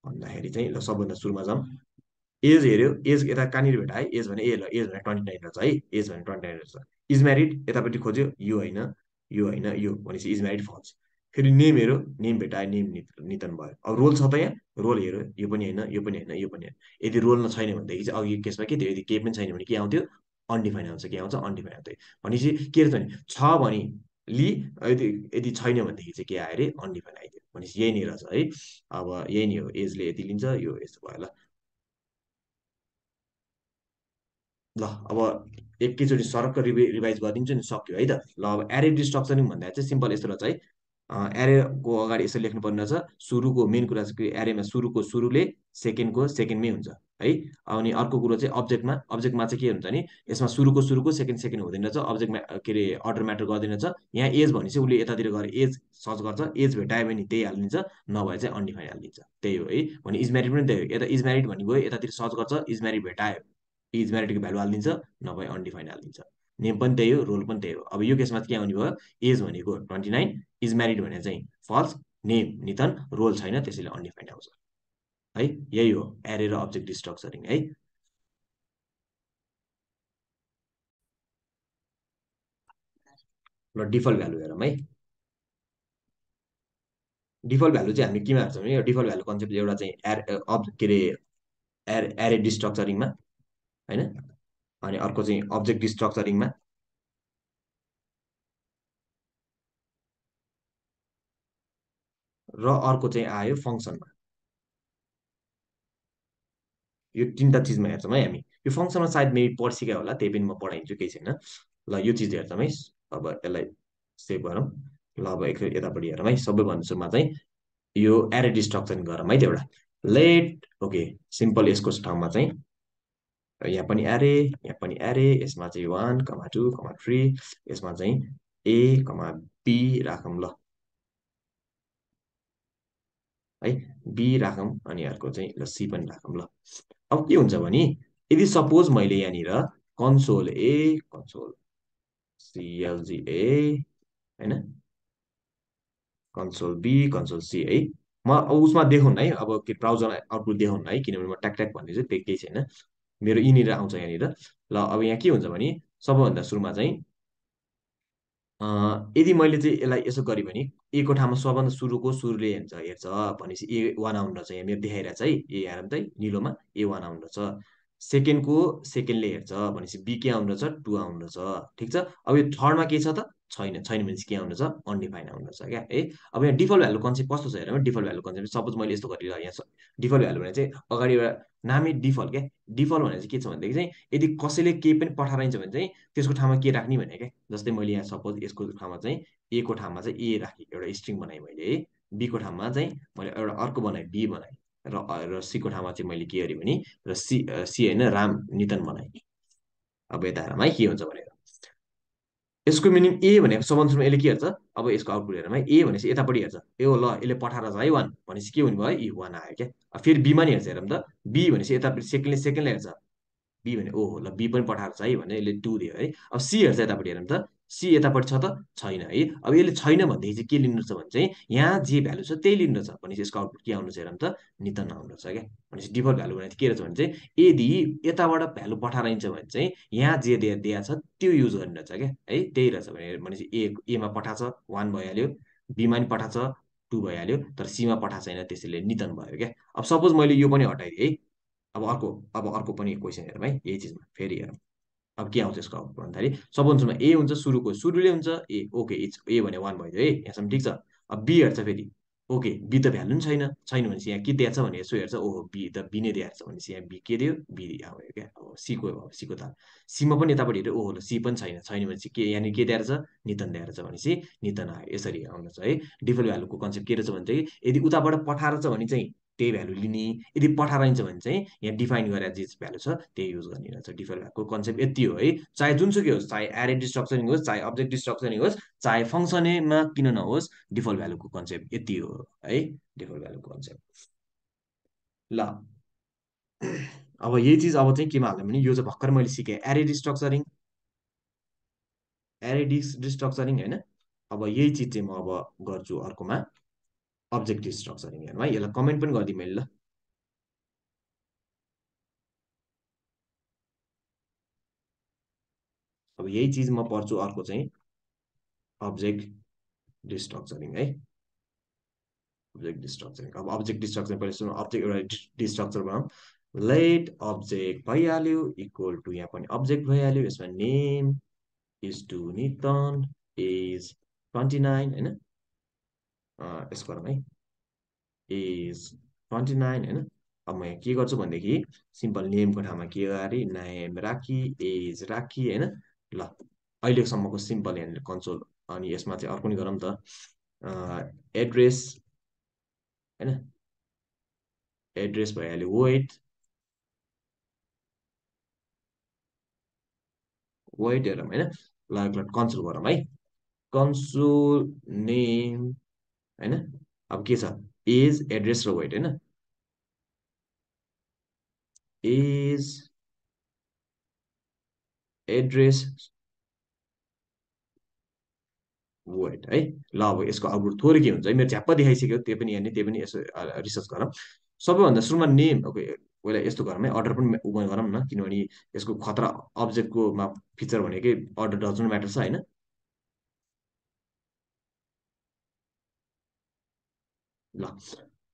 भन्दाखेरि चाहिँ, ल सबभन्दा सुरुमा जाउँ। एज हेऱ्यो, एज यता कहाँनिर भेटा है, एज भने ए, ल एज भने 29 रहेछ है, एज भने 29 रहेछ। इज म्यारिड यतापट्टि खोज्यो, यो होइन, यो होइन, यो भनेपछि इज म्यारिड फल्स। फेरि नेम हेऱ्यो, नेम भेटायो, नेम नितन भयो। अब रोल छ त यहाँ, रोल हेऱ्यो, यो पनि होइन, यो पनि होइन, यो पनि होइन। यदि रोल छैन भनेदेखि चाहिँ अघि केसमा के थियो, यदि केही पनि छैन भने के आउँथ्यो, अनडिफाइन आउँछ। के आउँछ, अनडिफाइन आउँथ्यो। भनेपछि के रहेछ भने छ भने लि, यदि यदि छैन भनेदेखि चाहिँ के आयो अरे, अनडिफाइन आइदियो। भनेपछि यही नै रहेछ है। अब यही नै हो, एजले यति लिन्छ, यो यस्तो भयो। ल ल अब एकैचोटि सरक्क रिभाइज गरिदिन्छु नि, सक्यो है त। ल अब एरे डिस्ट्रक्चरिङ भन्दा चाहिँ सिम्पल यस्तो रहेछ है। एरेको अगाडि यसो लेख्नु पर्ने रहेछ, सुरुको मेन कुरा चाहिँ एरेमा सुरुको सुरुले सेकेन्डको सेकेन्डमै हुन्छ है। अनि अर्को कुरो चाहिँ अब्जेक्टमा चाहिँ के हुन्छ नि, यसमा सुरुको सेकेन्ड सेकेन्ड हुँदैन रहेछ, अब्जेक्टमा के अरे अर्डर म्याटर गर्दैन रहेछ। यहाँ एज भनेपछि उसले यतातिर गएर एज सर्च गर्छ, एज भेटायो भने त्यही हालिदिन्छ, नभए चाहिँ अनडिफाइन हालिदिन्छ। त्यही हो है। भने इज म्यारिड पनि त्यही हो, यता इज म्यारिड भन्ने गयो, यतातिर सर्च गर्छ, इज म्यारिड भेटायो, इज म्यारिडको भ्यालु हालिदिन्छ, नभए अनडिफाइन हालिदिन्छ। नेम पनि त्यही हो, रोल पनि त्यही हो। अब यो केसमा के आउने भयो, एज भनेको 29, इज म्यारिड भने चाहिँ फल्स, नेम नितन, रोल छैन, त्यसैले अनडिफाइन्ड आउँछ है। यही हो एरे र अब्जेक्ट स्ट्रक्चरिङ है। ल डिफल्ट भ्यालु हेरौँ है। डिफल्ट भ्यालु चाहिँ हामी केमा हेर्छौँ भने, यो डिफल्ट भ्यालु कन्सेप्ट एउटा चाहिँ के अरे एरे डिस्ट्रक्चरिङमा होइन, अनि अर्को चाहिँ अब्जेक्ट डिस्ट्रक्चरिङमा, र अर्को चाहिँ आयो फङ्सनमा। यो तिनवटा चिजमा हेर्छौँ है हामी। यो फङ्सनमा सायद मेबी पर्सिकै होला, त्यही पनि म पढाइदिन्छु, केही छैन। ल यो चिज हेर्छौँ है। अब यसलाई सेभ गरौँ। ल अब एक यतापट्टि हेरौँ है, सबैभन्दा सुरुमा चाहिँ यो एरे स्ट्रक्चरिङ गरौँ है त एउटा। लेट ओके, सिम्पल यसको ठाउँमा चाहिँ यहाँ पनि एरे, यहाँ पनि एरे, यसमा चाहिँ 1 2 3, यसमा चाहिँ ए बी राखौँ ल है, बी राखौँ, अनि अर्को चाहिँ ल सी पनि राखौँ ल। अब के हुन्छ भने, यदि सपोज मैले यहाँनिर कन्सोल ए कन्सोल सिएलजिए होइन, कन्सोल बी कन्सोल सी है, म उसमा देखाउन है, अब के ब्राउजरमा आउटपुट देखाउन है, किनभने म ट्याक ट्याक भन्ने चाहिँ केही छैन, मेरो यहीँनिर आउँछ यहाँनिर। ल अब यहाँ के हुन्छ भने, सबैभन्दा सुरुमा चाहिँ यदि मैले चाहिँ यसलाई यसो गरेँ भने, ए को ठाउँमा सबभन्दा सुरुको सुरुले हेर्छ हेर्छ भनेपछि ए वान आउनु रहेछ, यहाँ मेरो देखाइरहेछ है, ए हेरौँ त है, निलोमा ए वान आउनु रहेछ। सेकेन्डको सेकेन्डले हेर्छ भनेपछि बी के आउनु रहेछ, टू आउनु रहेछ, ठिक छ। अब यो थर्डमा के छ त, छैन, छैन भनेपछि के आउनु रहेछ, अनडिफाइन आउनु रहेछ क्या है। अब यहाँ डिफल्ट भ्यालु कन्सेप्ट कस्तो छ हेरौँ, डिफल्ट भ्यालु कन्सेप्ट सपोज मैले यस्तो गरेर यहाँ डिफल्ट भ्यालु भने चाहिँ अगाडि एउटा नामै डिफल्ट क्या। डिफल्ट भने चाहिँ के छ भनेदेखि चाहिँ, यदि कसैले केही पनि पठाइरहन्छ भने चाहिँ त्यसको ठाउँमा के राख्ने भने क्या। जस्तै मैले यहाँ सपोज यसको ठाउँमा चाहिँ ए को ठाउँमा चाहिँ ए राखेँ, एउटा स्ट्रिङ बनाएँ मैले है। बी को ठाउँमा चाहिँ मैले एउटा अर्को बनाएँ, बी बनाएँ, र सी को ठाउँमा चाहिँ मैले के गरेँ भने, र सी होइन, राम नितन बनाएँ। अब यता हेरौँ है के हुन्छ भनेर। यसको मिनिङ ए भनेको सबभन्दा सुरुमा यसले के हेर्छ, अब यसको आउटपुट हेरौँ है। ए भनेपछि यतापट्टि हेर्छ, ए हो ल यसले पठाएर छ है वान, भनेपछि के हुने भयो, है वान आयो क्या। फेरि बीमा नि हेर्छ हेरौँ त, बी भनेपछि यतापट्टि सेकेन्डले सेकेन्डले हेर्छ, बी भने ओहो ल बी पनि पठाएको छ है भने यसले टू दियो है। अब सी हेर्छ यतापट्टि हेरौँ त, सी यतापट्टि छ त, छैन है। अब यसले छैन भनेदेखि चाहिँ के लिनु रहेछ भने चाहिँ, यहाँ जे भ्यालु छ त्यही लिनु रहेछ, भनेपछि यसको आउटपुट के आउनु छ हेरौँ त, नितन आउनु रहेछ क्या। भनेपछि डिफल्ट भ्यालु भने के रहेछ भने चाहिँ, यदि यताबाट भ्यालु पठाइन्छ भने चाहिँ यहाँ जे दिएको छ त्यो युज गर्ने रहेछ क्या है, त्यही रहेछ भने। भनेपछि एमा पठाएको छ वान भइहाल्यो, बीमा पनि पठाएको छ टू भइहाल्यो, तर सीमा पठाएको छैन, त्यसैले नितन भयो क्या। अब सपोज मैले यो पनि हटाइदिएँ है। अब अर्को पनि क्वेसन हेरौँ है, यही चिजमा फेरि हेरौँ। अब के आउँछ यसको आउटपुट भन्दाखेरि, सबभन्दा ए हुन्छ सुरुको सुरुले हुन्छ ए, ओके इट्स ए भने वान भइदियो है, यहाँसम्म ठिक छ। अब बी हेर्छ फेरि, ओके बी त भ्यालु पनि छैन, छैन भनेपछि यहाँ के दिएको छ भने यसो हेर्छ, ओहो बी त बी नै दिएको छ भनेपछि यहाँ बी के दियो, बी अब क्या अब सीको अब सीको त सीमा पनि यतापट्टि हेऱ्यो, ओहो ल सी पनि छैन, छैन भनेपछि के यहाँनिर के दिएर छ, नितन दिएर छ भनेपछि नितन आयो, यसरी आउनु छ है। डिफल्ट भ्यालुको कन्सेप्ट के रहेछ भने चाहिँ यदि उताबाट पठाएर छ भने चाहिँ त्यही भ्यालु लिने, यदि पठाइरहन्छ भने चाहिँ यहाँ डिफाइन गरेर जे भ्यालु छ त्यही युज गर्ने रहेछ। डिफल्ट भ्यालुको कन्सेप्ट यति हो है। चाहे जुनसुकै होस्, चाहे एरे डिस्ट्रक्चरिङ होस्, चाहे अब्जेक्ट डिस्ट्रक्चरिङ होस्, चाहे फङ्सनमा किन नहोस्, डिफल्ट भ्यालुको कन्सेप्ट यति हो है। डिफल्ट भ्यालुको कन्सेप्ट ल। अब यही चिज अब चाहिँ केमा हाल्दा भने यो चाहिँ भर्खर मैले सिकेँ एरे डिस्ट्रक्चरिङ, एरे डिस्ट्रक्चरिङ होइन। अब यही चिज चाहिँ म अब गर्छु अर्कोमा अब्जेक्ट डिस्ट्रक्चरिङ हेर्नु है। यसलाई कमेन्ट पनि गरिदिएँ मैले ल। अब यही चिज म पढ्छु अर्को चाहिँ अब्जेक्ट डिस्ट्रक्चरिङ है। अब्जेक्ट डिस्ट्रक्चरिङ, अब अब्जेक्ट डिस्ट्रक्चर पहिले सुन्नु, अब्जेक्ट एउटा डिस्ट्रक्चर बनाऊ। लेट अब्जेक्ट भइहाल्यो इक्वल टु यहाँ पनि अब्जेक्ट भइहाल्यो, यसमा name is to Nitin as 29 होइन। यसो गरौँ है, एज 29 होइन। अब म यहाँ के गर्छु भनेदेखि सिम्पल नेमको ठाउँमा के गरे नेम राखी एज राखी होइन। ल अहिलेसम्मको सिम्पल यहाँनिर कन्सोल। अनि यसमा चाहिँ अर्को नि गरौँ त, एड्रेस होइन, एड्रेस भइहाल्यो वेट, वेट हेरौँ होइन। ल एकपल्ट कन्सोल गरौँ है, कन्सोल नेम होइन। अब के छ एज एड्रेस र वेट होइन, एज एड्रेस वेट है। ल अब यसको आउटपुट थोरै के हुन्छ है, मेरो झ्याप्प देखाइसक्यो, त्यो पनि यहाँनिर त्यो पनि यसो रिसर्च गरौँ। सबैभन्दा सुरुमा नेम, ओके पहिला यस्तो गरौँ है, अर्डर पनि उयो गरौँ न, किनभने यसको खतरा अब्जेक्टको फिचर भनेकै अर्डर डजन्ट म्याटर छ होइन। ल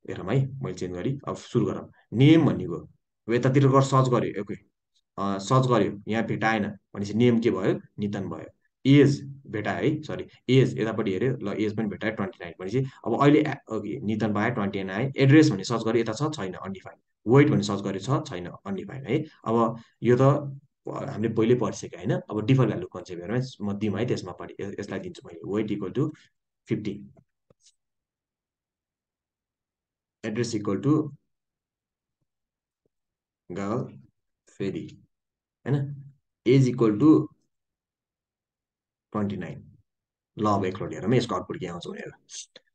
हेरौँ है, मैले चेन्ज गरेँ, अब सुरु गरौँ। नेम भनेको अब यतातिर गएर सर्च गऱ्यो, ओके सर्च गऱ्यो यहाँ भेटाएन भनेपछि नेम के भयो, नितन भयो। एज भेटायो है, सरी एज यतापट्टि हेऱ्यो, ल एज पनि भेटायो 29 भनेपछि अब अहिले ओके नितन पायो 29 आयो। एड्रेस भने सर्च गऱ्यो यता छ छैन अनडिफाइन, वेट भने सर्च गऱ्यो छ छैन अनडिफाइन है। अब यो त हामीले पहिले पढिसक्यो होइन। अब डिफल्ट भ्यालु कन्सेप्ट हेरौँ है, म दिउँ है त्यसमा पढि यसलाई दिन्छु मैले, weight equal to 50, address equal to गाल फेरि होइन, एज इक्वल टु 29। ल अब एकपल्ट हेरौँ है यसको आउटपुट के आउँछ भनेर।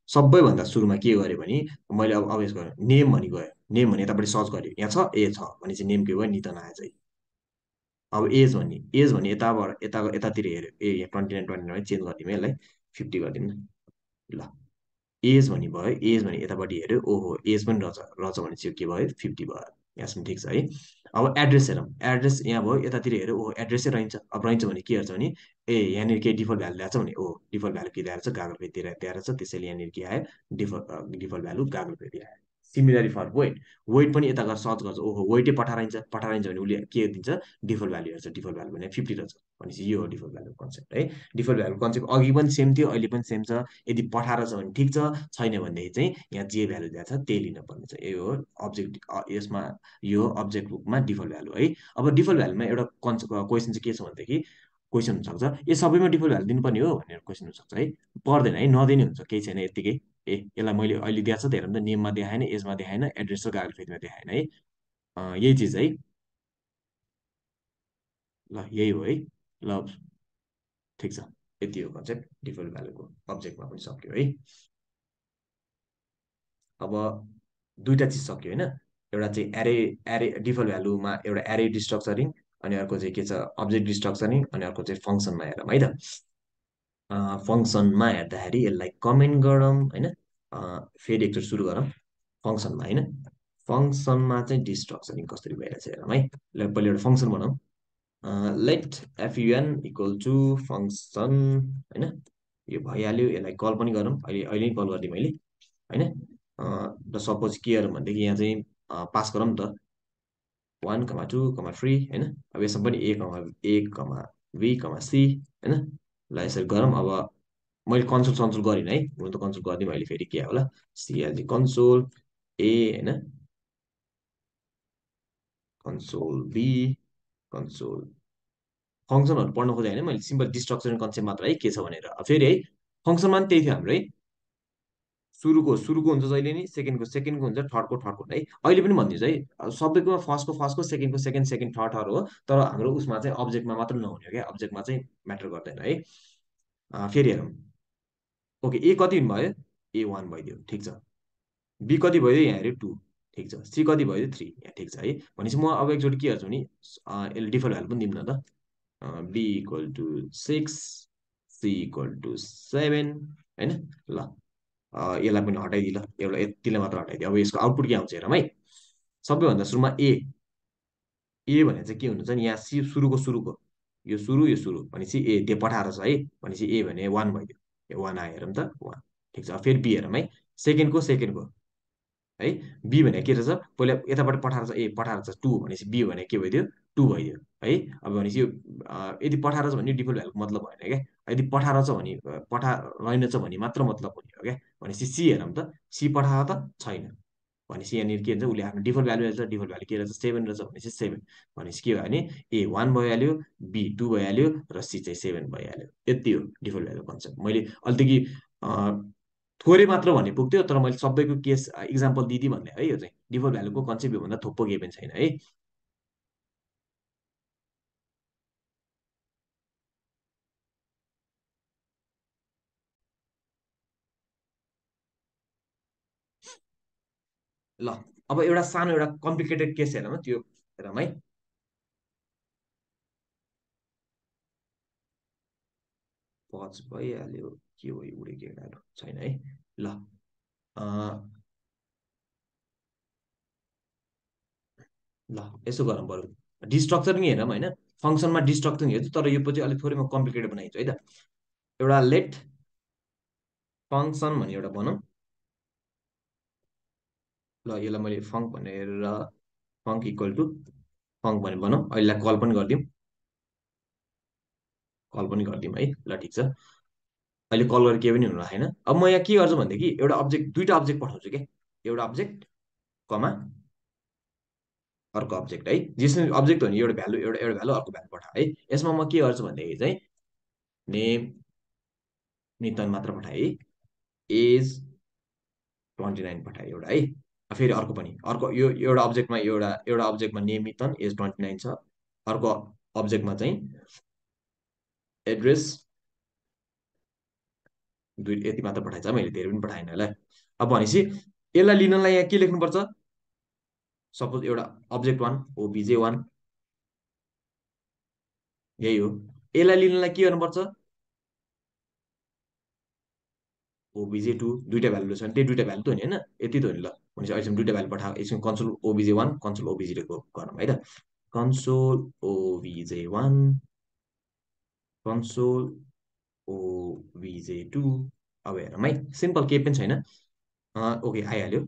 सबैभन्दा सुरुमा के गरेँ भने मैले अब यसो गरेँ, नेम भनी गयो, नेम भने यतापट्टि सर्च गरेँ यहाँ छ ए छ भने चाहिँ नेम के भयो नितन आएछ है। अब एज भन्ने यताबाट यतातिर हेऱ्यो, ए यहाँ 29 चेन्ज गरिदिउँ है यसलाई 50 गरिदिउँ न। ल एज भन्ने भयो, एज भने यतापट्टि हेऱ्यो, ओहो एज पनि रहेछ रहेछ भने चाहिँ के भयो 50 भयो, यहाँसम्म ठिक छ है। अब एड्रेस हेरौँ, एड्रेस यहाँ भयो यतातिर हेऱ्यो, ओहो एड्रेसै रहन्छ। अब रहन्छ भने के हेर्छ भने ए यहाँनिर के डिफल्ट भ्यालु ल्याएको छ भने, ओ डिफल्ट भ्यालु के दिएर छ गागल पे दिएर छ, त्यसैले यहाँनिर के आयो डिफल्ट भ्यालु गागल पे आयो। सिमिलरली फर वेट, वेट पनि यता गएर सर्च गर्छ, ओहो वेटै पठाइरहन्छ भने उसले के दिन्छ डिफल्ट भ्यालु हेर्छ, डिफल्ट भ्यालु भने 50 रहेछ भनेपछि यो हो डिफल्ट भ्यालु कन्सेप्ट है। डिफल्ट भ्यालु कन्सेप्ट अघि पनि सेम थियो अहिले पनि सेम छ। यदि पठाएर छ भने ठिक छ, छैन भनेदेखि चाहिँ यहाँ जे भ्यालु दिएको छ त्यही लिनुपर्ने छ, यही हो अब्जेक्ट यसमा, यो अब्जेक्ट बुकमा डिफल्ट भ्यालु है। अब डिफल्ट भ्यालुमा एउटा क्वेसन चाहिँ के छ भनेदेखि क्वेसन हुनसक्छ ए सबैमा डिफल्ट भ्यालु दिनुपर्ने हो भनेर क्वेसन हुनसक्छ है। पर्दैन है, नदिने हुन्छ केही छैन यत्तिकै। ए यसलाई मैले अहिले दिएको छ त हेरौँ त, नेममा देखाएन, एजमा देखाएन, एड्रेस र गागल फेदमा देखाएन है। यही चिज है। ल यही हो है। ल ठिक छ, यति हो कन्सेप्ट डिफल्ट भ्यालुको, अब्जेक्टमा पनि सक्यो है। अब दुईवटा चिज सक्यो होइन, एउटा चाहिँ एरे, एरे डिफल्ट भ्यालुमा एउटा एरे डिस्ट्रक्चरिङ, अनि अर्को चाहिँ के छ अब्जेक्ट डिस्ट्रक्चरिङ, अनि अर्को चाहिँ फङ्सनमा हेरौँ है त। फङ्सनमा हेर्दाखेरि यसलाई कमेन्ट गरौँ होइन। फेरि एकचोटि सुरु गरौँ फङ्सनमा होइन। फङ्सनमा चाहिँ डिस्ट्रक्चरिङ कसरी भइरहेछ हेरौँ है। ल पहिला एउटा फङ्सन बनाऊ, late F U N equal to function होइन। यो भइहाल्यो, यसलाई कल पनि गरौँ, अहिले अहिले कल गरिदिएँ मैले होइन। र सपोज के गरौँ भनेदेखि यहाँ चाहिँ पास गरौँ त 1,2,3 होइन। अब यसमा पनि ए कमा बी कमा सी होइन। ल यसरी गरौँ। अब मैले कन्सोल सन्सोल गरिनँ है, हुन त कन्सोल गरिदिउँ अहिले, फेरि के होला, सिएलजी कन्सोल ए होइन, कन्सोल बी, कन्सोल फङ्सनहरू पढ्नु खोजेँ होइन मैले, सिम्पल डिस्ट्रक्सन कन्सेप्ट मात्र है के छ भनेर। फेरि है फङ्सनमा पनि त्यही थियो हाम्रो है, सुरुको हुन्छ जहिले नि, सेकेन्डको हुन्छ, थर्डको है, अहिले पनि भनिदिन्छु है, सबैको फर्स्टको सेकेन्डको सेकेन्ड, सेकेन्ड थर्ड हो, तर हाम्रो उसमा चाहिँ अब्जेक्टमा मात्र नहुने हो क्या, अब्जेक्टमा चाहिँ म्याटर गर्दैन है। फेरि हेरौँ, ओके ए कति भयो, ए वान भइदियो ठिक छ, बी कति भयो यहाँ हेऱ्यो टू, ठिक छ, सी कति भयो थ्री, यहाँ ठिक छ है। भनेपछि म अब एकचोटि के गर्छु भने यसले डिफल्ट भ्यालु पनि दिउँ न त, B equal to 6, C equal to 7 होइन। ल यसलाई पनि हटाइदिएँ, ल एउटा यतिलाई मात्र हटाइदिएँ। अब यसको आउटपुट के आउँछ हेरौँ है, सबैभन्दा सुरुमा ए भने चाहिँ के हुनुहुन्छ नि, यहाँ सी सुरुको यो सुरु भनेपछि ए त्यो पठाएर छ है, भनेपछि ए भने वान भइदियो, ए वान आयो हेरौँ त, वान ठिक छ। फेरि बी हेरौँ है, सेकेन्डको है, बी भने के रहेछ, पहिला यतापट्टि पठाएर छ, ए पठाएर छ टू भनेपछि बी भने के भइदियो, टू भइदियो है। अब भनेपछि यो यदि पठाएर छ भने डिफल्ट भ्यालुको मतलब भएन क्या, यदि पठाएर छ भने रहेनछ भने मात्र मतलब हुने हो क्या। भनेपछि सी हेरौँ त, सी पठाएको त छैन, भनेपछि यहाँनिर के हुन्छ, उसले आफ्नो डिफल्ट भ्यालु हेर्छ, डिफल्ट भ्यालु के रहेछ, सेभेन रहेछ, भनेपछि सेभेन, भनेपछि के भयो भने ए वान भइहाल्यो, बी टू भइहाल्यो, र सी चाहिँ सेभेन भइहाल्यो। यति हो डिफल्ट भ्यालु कन्सेप्ट। मैले अहिलेदेखि थोरै मात्र भन्ने पुग्थ्यो, तर मैले सबैको केस इक्जाम्पल दिदी भन्ने है, यो चाहिँ डिफल्ट भ्यालुको कन्सेप्ट योभन्दा थोप्पो केही पनि छैन है। ल अब एउटा सानो एउटा कम्प्लिकेटेड केस हेरौँ, त्यो हेरौँ है। पच भइहाल्यो, के हो यो उडेको केटाहरू छैन है। ल ल यसो गरौँ बरु, डिस्ट्रक्चरिङ हेरौँ होइन, फङ्सनमा डिस्ट्रक्चरिङ हेर्छु, तर यो पछि अलिक थोरै म कम्प्लिकेटेड बनाइदिन्छु है त। एउटा लेट फङ्सन भन्ने एउटा बनाऊँ, ल यसलाई मैले फङ्क भनेर, फङ्क इक्वल टु फङ्क भनेर बनाऊँ, अहिलेलाई कल पनि गरिदिउँ है, ल ठिक छ। अहिले कल गरेर केही पनि हुनु होइन। अब म यहाँ के गर्छु भनेदेखि एउटा अब्जेक्ट, दुईवटा अब्जेक्ट पठाउँछु क्या, एउटा अब्जेक्ट कमा अर्को अब्जेक्ट है, जसमा अब्जेक्ट हो भने एउटा भ्यालु, एउटा भ्यालु अर्को भ्यालु पठाऊ है। यसमा म के गर्छु भनेदेखि चाहिँ नेम नितन मात्र पठाएँ है, एज 29 पठाएँ एउटा है। फेरि अर्को पनि, अर्को यो एउटा अब्जेक्टमा एउटा अब्जेक्टमा नेम नितन एज 29 छ, अर्को अब्जेक्टमा चाहिँ एड्रेस दुई, यति मात्र पठाइन्छ, मैले धेरै पनि पठाएन यसलाई। अब भनेपछि यसलाई लिनलाई यहाँ के लेख्नुपर्छ, सपोज एउटा अब्जेक्ट वान ओबिजे वान, यही हो। यसलाई लिनलाई के गर्नुपर्छ, ओबिजे टू, दुइटा भ्यालु छ भने त्यही दुइटा भ्यालु त हो नि होइन, यति त हो नि। ल भनेपछि अहिलेसम्म दुइटा भ्यालु पठाएको, यसमा कन्सोल ओबिजे वान, कन्सोल ओबिजे टूको गरौँ है त, कन्सोल ओबिजे वान, कन्सोल ओबिजे टू। अब हेरौँ है, सिम्पल केही पनि छैन, ओके आइहाल्यो।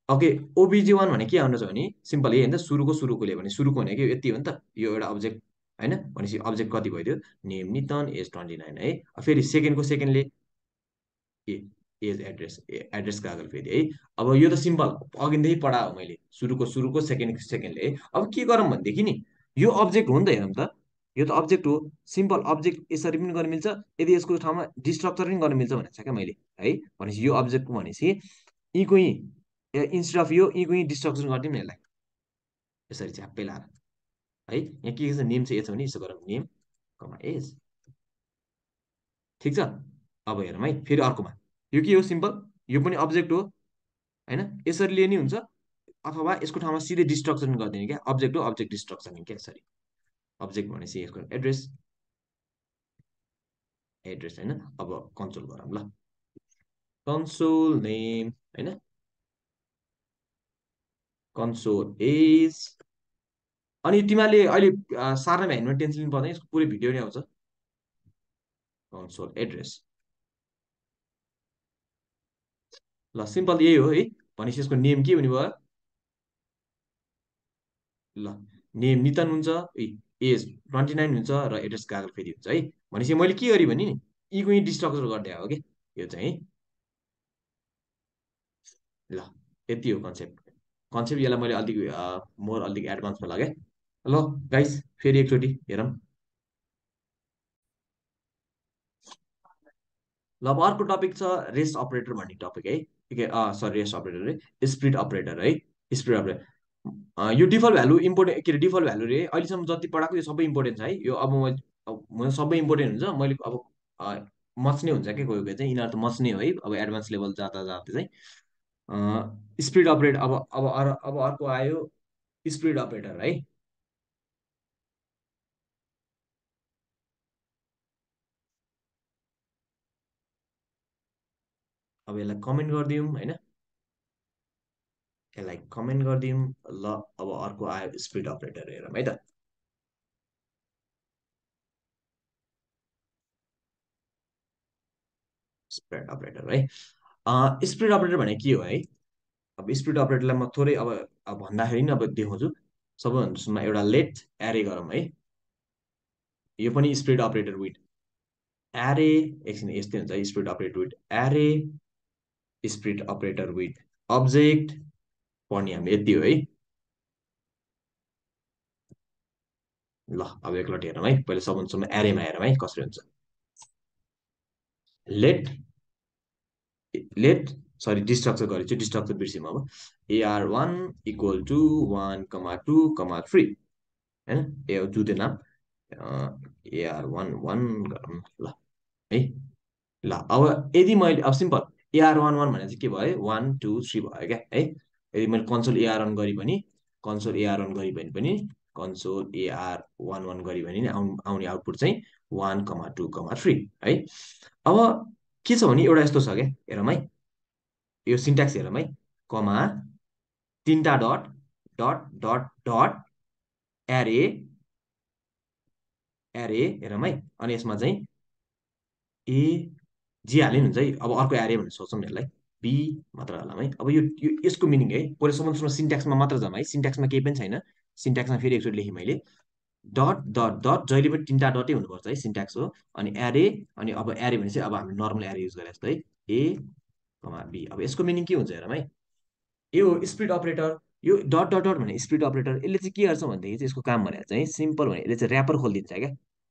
ओके ओबिजे वान भने के आउनु छ भने सिम्पल यही होइन त, सुरुको ल्यायो भने सुरुको भनेको यति हो नि त, यो एउटा अब्जेक्ट होइन, भनेपछि अब्जेक्ट कति भइदियो, नेम नितन एज 29 है। फेरि सेकेन्डले ए एज एड्रेस कागल फेरि है। अब यो त सिम्पल अघिदेखि पढाएको मैले, सुरुको सेकेन्डले है। अब के गरौँ भनेदेखि नि, यो अब्जेक्ट हो नि त हेरौँ त, यो त अब्जेक्ट हो, सिम्पल अब्जेक्ट यसरी पनि गर्न मिल्छ, यदि यसको ठाउँमा डिस्ट्रक्चर पनि गर्न मिल्छ भनेको छ क्या मैले है। भनेपछि यो अब्जेक्टको भनेपछि यहीँको यहीँ इन्स्टेड अफ यो यहीँको यहीँ डिस्ट्रक्सन गरिदिउँ न यसलाई, यसरी झ्याप्पै लाएर है। यहाँ के छ, नेम चाहिँ यस भने यसो गरौँ, नेम कमा एज, ठिक छ। अब हेरौँ है, फेरि अर्कोमा यो के हो, सिम्पल यो पनि अब्जेक्ट हो होइन, यसरी लिए नि हुन्छ, अथवा यसको ठाउँमा सिधै डिस्ट्रक्सन गरिदिने क्या, अब्जेक्ट हो अब्जेक्ट डिस्ट्रक्सन क्या, यसरी अब्जेक्ट भनेपछि यसको एड्रेस होइन। अब कन्सोल गरौँ ल, कन्सोल नेम होइन, कन्सोल एज, अनि तिमीहरूले अहिले सार्ने भ्याइनमा टेन्सन लिनु पर्दैन, यसको पुरै भिडियो नै आउँछ, कन्सोल एड्रेस। ल सिम्पल यही हो है। भनेपछि यसको नेम के हुने भयो, ल नेम नितन हुन्छ, एज 29 हुन्छ, र एड्रेस कागल फेरि हुन्छ है। भनेपछि मैले के गरेँ भने नि, यीको यी डिस्ट्रक्चर गरिदिएको हो कि यो चाहिँ। ल यति हो कन्सेप्ट। कन्सेप्ट यसलाई मैले अलिक मोर अलिक एडभान्समा लगेँ। ल गाइस फेरि एकचोटि हेरौँ। ल अब अर्को टपिक छ रेस्ट अपरेटर भन्ने टपिक है। के सरी रेस्ट अपरेटर है, स्प्लिट अपरेटर है। स्प्लिट अपरेटर यो डिफल्ट भ्यालु इम्पोर्टेन्ट, के अरे डिफल्ट भ्यालु रे अहिलेसम्म जति पढाएको यो सबै इम्पोर्टेन्ट छ है। यो अब सबै इम्पोर्टेन्ट हुन्छ। मैले अब मच्ने हुन्छ क्या कोही कोही चाहिँ, यिनीहरू त मच्ने हो है अब एडभान्स लेभल जाँदा जाँदा चाहिँ। स्प्लिट अपरेट अब अर्को आयो स्प्लिट अपरेटर है। अब यसलाई कमेन्ट गरिदिउँ होइन, यसलाई कमेन्ट गरिदिउँ। ल अब अर्को आयो स्प्लिट अपरेटर हेरौँ है त। स्प्लिट अपरेटर है। स्प्लिट अपरेटर भने के हो है। अब स्प्लिट अपरेटरलाई म थोरै अब भन्दाखेरि नि अब देखाउँछु। सबैभन्दा सुरुमा एउटा लेट एरे गरौँ है। यो पनि स्प्लिट अपरेटर विथ एरे, एकछिन यस्तै हुन्छ स्प्लिट अपरेटर विथ एरे, स्प्लिट अपरेटर विथ अब्जेक्ट पढ्ने हामी यति हो है। ल अब एकलट हेरौँ है। पहिला सबभन्दा सुरुमा एरेमा हेरौँ है कसरी हुन्छ। लेट लेट सरी डिस्ट्रक्चर गरेको छु, डिस्ट्रक्चर बिर्सिम अब। AR1 इक्वल टु 1,2,3 होइन, ए हो जुदे नाम। AR11 गरौँ ल है। ल अब यदि मैले अब सिम्पल AR11 भने चाहिँ के भयो, 1 2 3 भयो क्या है। यदि मैले कन्सोल AR1 गरेँ भने, कन्सोल AR1 गरेँ भने पनि, कन्सोल AR11 गरेँ भने आउने आउटपुट चाहिँ 1,2,3 है। अब के छ भने एउटा यस्तो छ क्या, हेरौँ है। यो सिन्ट्याक्स हेरौँ है। कमा तिनवटा डट डट डट डट एरे एरे हेरौँ है। अनि यसमा चाहिँ ए जी हाले नि हुन्छ है। अब अर्को एरे भनेर सोचौँ यसलाई, बी मात्र हालौँ है। अब यो यसको मिनिङ है, पहिला सबभन्दा सिन्ट्याक्समा मात्र जाउँ है। सिन्ट्याक्समा केही पनि छैन। सिन्ट्याक्समा फेरि एकचोटि लेखेँ मैले, डट डट डट जहिले पनि तिनवटा डटै हुनुपर्छ है, सिन्ट्याक्स हो। अनि एरे, अनि अब एरे भने चाहिँ अब हामी नर्मल एरे युज गरे जस्तो है, ए कमा बी। अब यसको मिनिङ के हुन्छ हेरौँ है। यो स्प्लिट अपरेटर, यो डट डट डट भने स्प्लिट अपरेटर, यसले चाहिँ के गर्छ भनेदेखि चाहिँ यसको काम भनेर चाहिँ सिम्पल भने यसले चाहिँ ऱ्यापर खोलिदिन्छ क्या,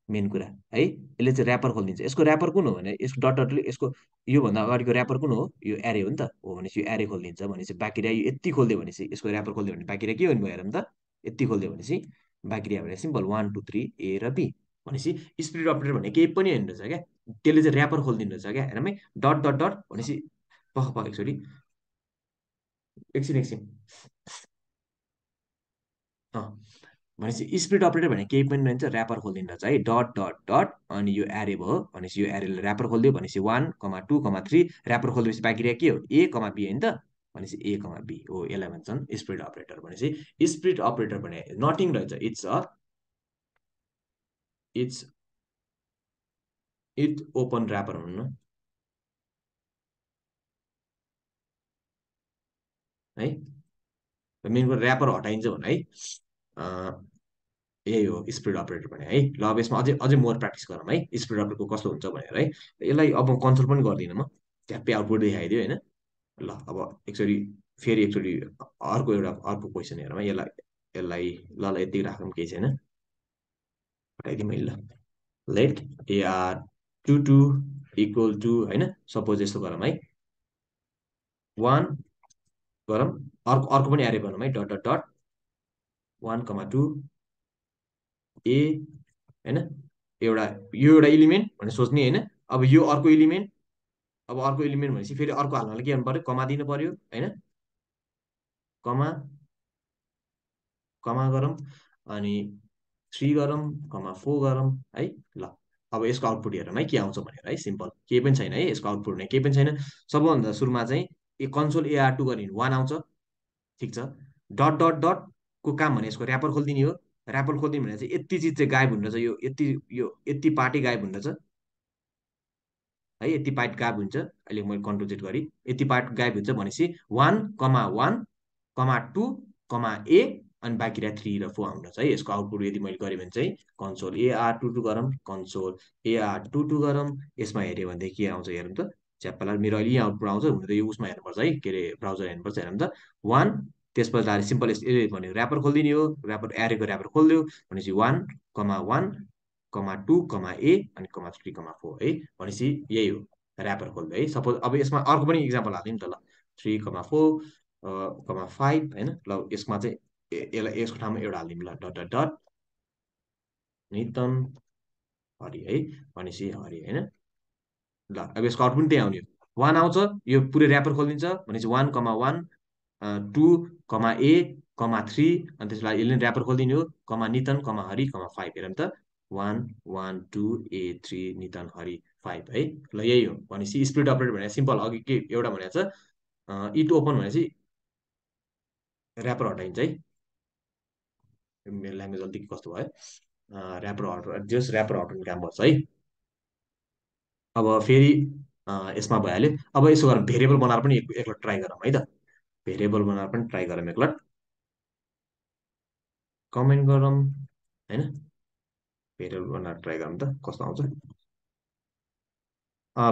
मेन कुरा है। यसले चाहिँ ऱ्यापर खोलिदिन्छ। यसको ऱ्यापर कुन हो भने यसको डट डटले यसको योभन्दा अगाडिको ऱ्यापर कुन हो, यो एरे हो नि त। हो भनेपछि यो एरे खोलिदिन्छ भनेपछि बाँकी रह्यो यो यति खोलिदियो भनेपछि यसको ऱ्यापर खोलिदियो भने बाँकी रह्यो के भन्नुभयो हेरौँ त। यति खोलिदियो भनेपछि बाँकी रह्यो भने सिम्पल 1 2 3 ए र बी भनेपछि स्प्लिट अपरेटर भने केही पनि होइन रहेछ क्या, त्यसले चाहिँ ऱ्यापर खोलिदिनु रहेछ क्या। हेरौँ है, डट डट डट भनेपछि पख एकचोटि, एकछिन एकछिन भनेपछि स्प्लिट अपरेटर भने केही पनि रहन्छ, ऱ्यापर खोलिदिनु रहेछ है। डट डट डट अनि यो एरे भयो भनेपछि यो एरेले ऱ्यापर खोलिदियो भनेपछि 1,2,3 ऱ्यापर खोलिदिएपछि बाँकी रह्यो के हो, ए कमा बी होइन त। भनेपछि ए कमा बी हो, यसलाई भन्छन् स्प्लिट अपरेटर। भनेपछि स्प्लिट अपरेटर भने नटिङ रहेछ, इट्स इट ओपन ऱ्यापर हुनु है। मेन कुरा ऱ्यापर हटाइन्छ भने है, यही हो स्प्लिट अपरेटर भने है। ल अब यसमा अझै अझै मोर प्र्याक्टिस गरौँ है, स्प्लिट अपरेटरको कस्तो हुन्छ भनेर है। यसलाई अब कन्सोल पनि गर्दिनँ म, झ्याप्पै आउटपुट देखाइदियो होइन। ल अब एकचोटि फेरि एकचोटि अर्को क्वेसन हेरौँ है। यसलाई यसलाई ल ल यति राखौँ, केही छैन, हटाइदिउँ मैले। ल लेट AR22 इक्वल टु होइन, सपोज यस्तो गरौँ है, 1 गरौँ। अर्को अर्को पनि एरे गरौँ है, डट डट डट 1,2 ए होइन। एउटा यो एउटा इलिमेन्ट भनेर सोच्ने होइन। अब यो अर्को इलिमेन्ट, अब अर्को इलिमेन्ट भनेपछि फेरि अर्को हाल्नलाई के गर्नु पऱ्यो, कमा दिनु पऱ्यो होइन। कमा कमा गरौँ, अनि 3 गरौँ, कमा 4 गरौँ है। ल अब यसको आउटपुट हेरौँ है के आउँछ भनेर है। सिम्पल केही पनि छैन है, यसको आउटपुट नै केही पनि छैन। सबभन्दा सुरुमा चाहिँ कन्सोल AR2 गऱ्यो भने 1 आउँछ, ठिक छ। डट डट डट को काम भने यसको ऱ्यापर खोलिदिने हो। ऱ्यापर खोलिदिनु भने चाहिँ यति चिज चाहिँ गायब हुने रहेछ, यो यति पार्टी गायब हुने रहेछ है। यति पार्ट गायब हुन्छ, अहिले मैले कन्ट्रोल जेड गरेँ, यति पार्ट गायब हुन्छ भनेपछि 1,1,2,A अनि बाँकी रह्यो 3 र 4 आउनु है। यसको आउटपुट यदि मैले गरेँ भने चाहिँ कन्सोल AR22 गरौँ, कन्सोल AR22 गरौँ, यसमा हेऱ्यो भनेदेखि के आउँछ हेरौँ त। च्याप्पला मेरो अहिले यहाँ आउटपुट आउँछ, हुन त यो उसमा हेर्नुपर्छ है, के अरे ब्राउजर हेर्नुपर्छ। हेरौँ त 1, त्यसपछि त सिम्पल यसले भनेको ऱ्यापर खोलिदिने हो, ऱ्यापर एरेको ऱ्यापर खोलिदियो भनेपछि 1,1,2,A अनि 3,4 है। भनेपछि यही हो ऱ्यापर खोल्दै है। सपोज अब यसमा अर्को पनि इक्जाम्पल हाल्दिउँ त ल, 3,4,5 होइन। ल यसमा चाहिँ यसलाई यसको ठाउँमा एउटा हालिदिउँ ल, डट डट डट नितन हरि है। भनेपछि हरि होइन। ल अब यसको आउट पनि त्यही आउने हो, 1 आउँछ, यो पुरै ऱ्यापर खोलिदिन्छ भनेपछि 1,1 2,A 3 अनि त्यसलाई यसले ऱ्यापर खोलिदिने हो, नितन हरि 5 हेरौँ त 1 1 2A 3 नितन हरि 5 है। ल यही हो। भनेपछि स्प्लिट अपरेटर भने सिम्पल अघि के एउटा भनेको छ इट ओपन भनेपछि ऱ्यापर हटाइन्छ है। मेरो ल्याङ्ग्वेज अलिकति कस्तो भयो, ऱ्यापर हट जस ऱ्यापर हटाउने काम गर्छ है। अब फेरि यसमा भइहाल्यो। अब यसो गरौँ, भेरिएबल बनाएर पनि एकलट ट्राई गरौँ है त। भेरिएबल बनाएर पनि ट्राई गरौँ एकलट, कमेन्ट गरौँ होइन। भेरिएबल बनाएर ट्राई गरौँ त कस्तो आउँछ।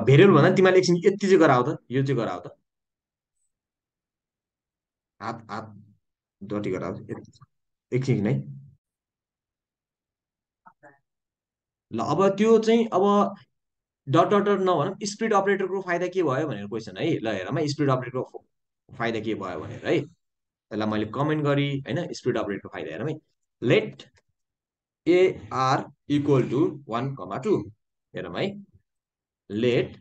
भेरिएबल भन्दा तिमीले एकछिन यति चाहिँ गराऊ त, यो चाहिँ गराऊ त, हात हात डटी गराऊ एकछिन है। ल अब त्यो चाहिँ अब डट डट डट नभनौँ, स्प्लिट अपरेटरको फाइदा के भयो भनेर क्वेसन है। ल हेरौँ है स्प्लिट अपरेटरको फाइदा के भयो भनेर है। यसलाई मैले कमेन्ट गरेँ होइन। स्प्लिट अपरेटरको फाइदा हेरौँ है। लेट AR इक्वल टु 1,2 हेरौँ है। लेट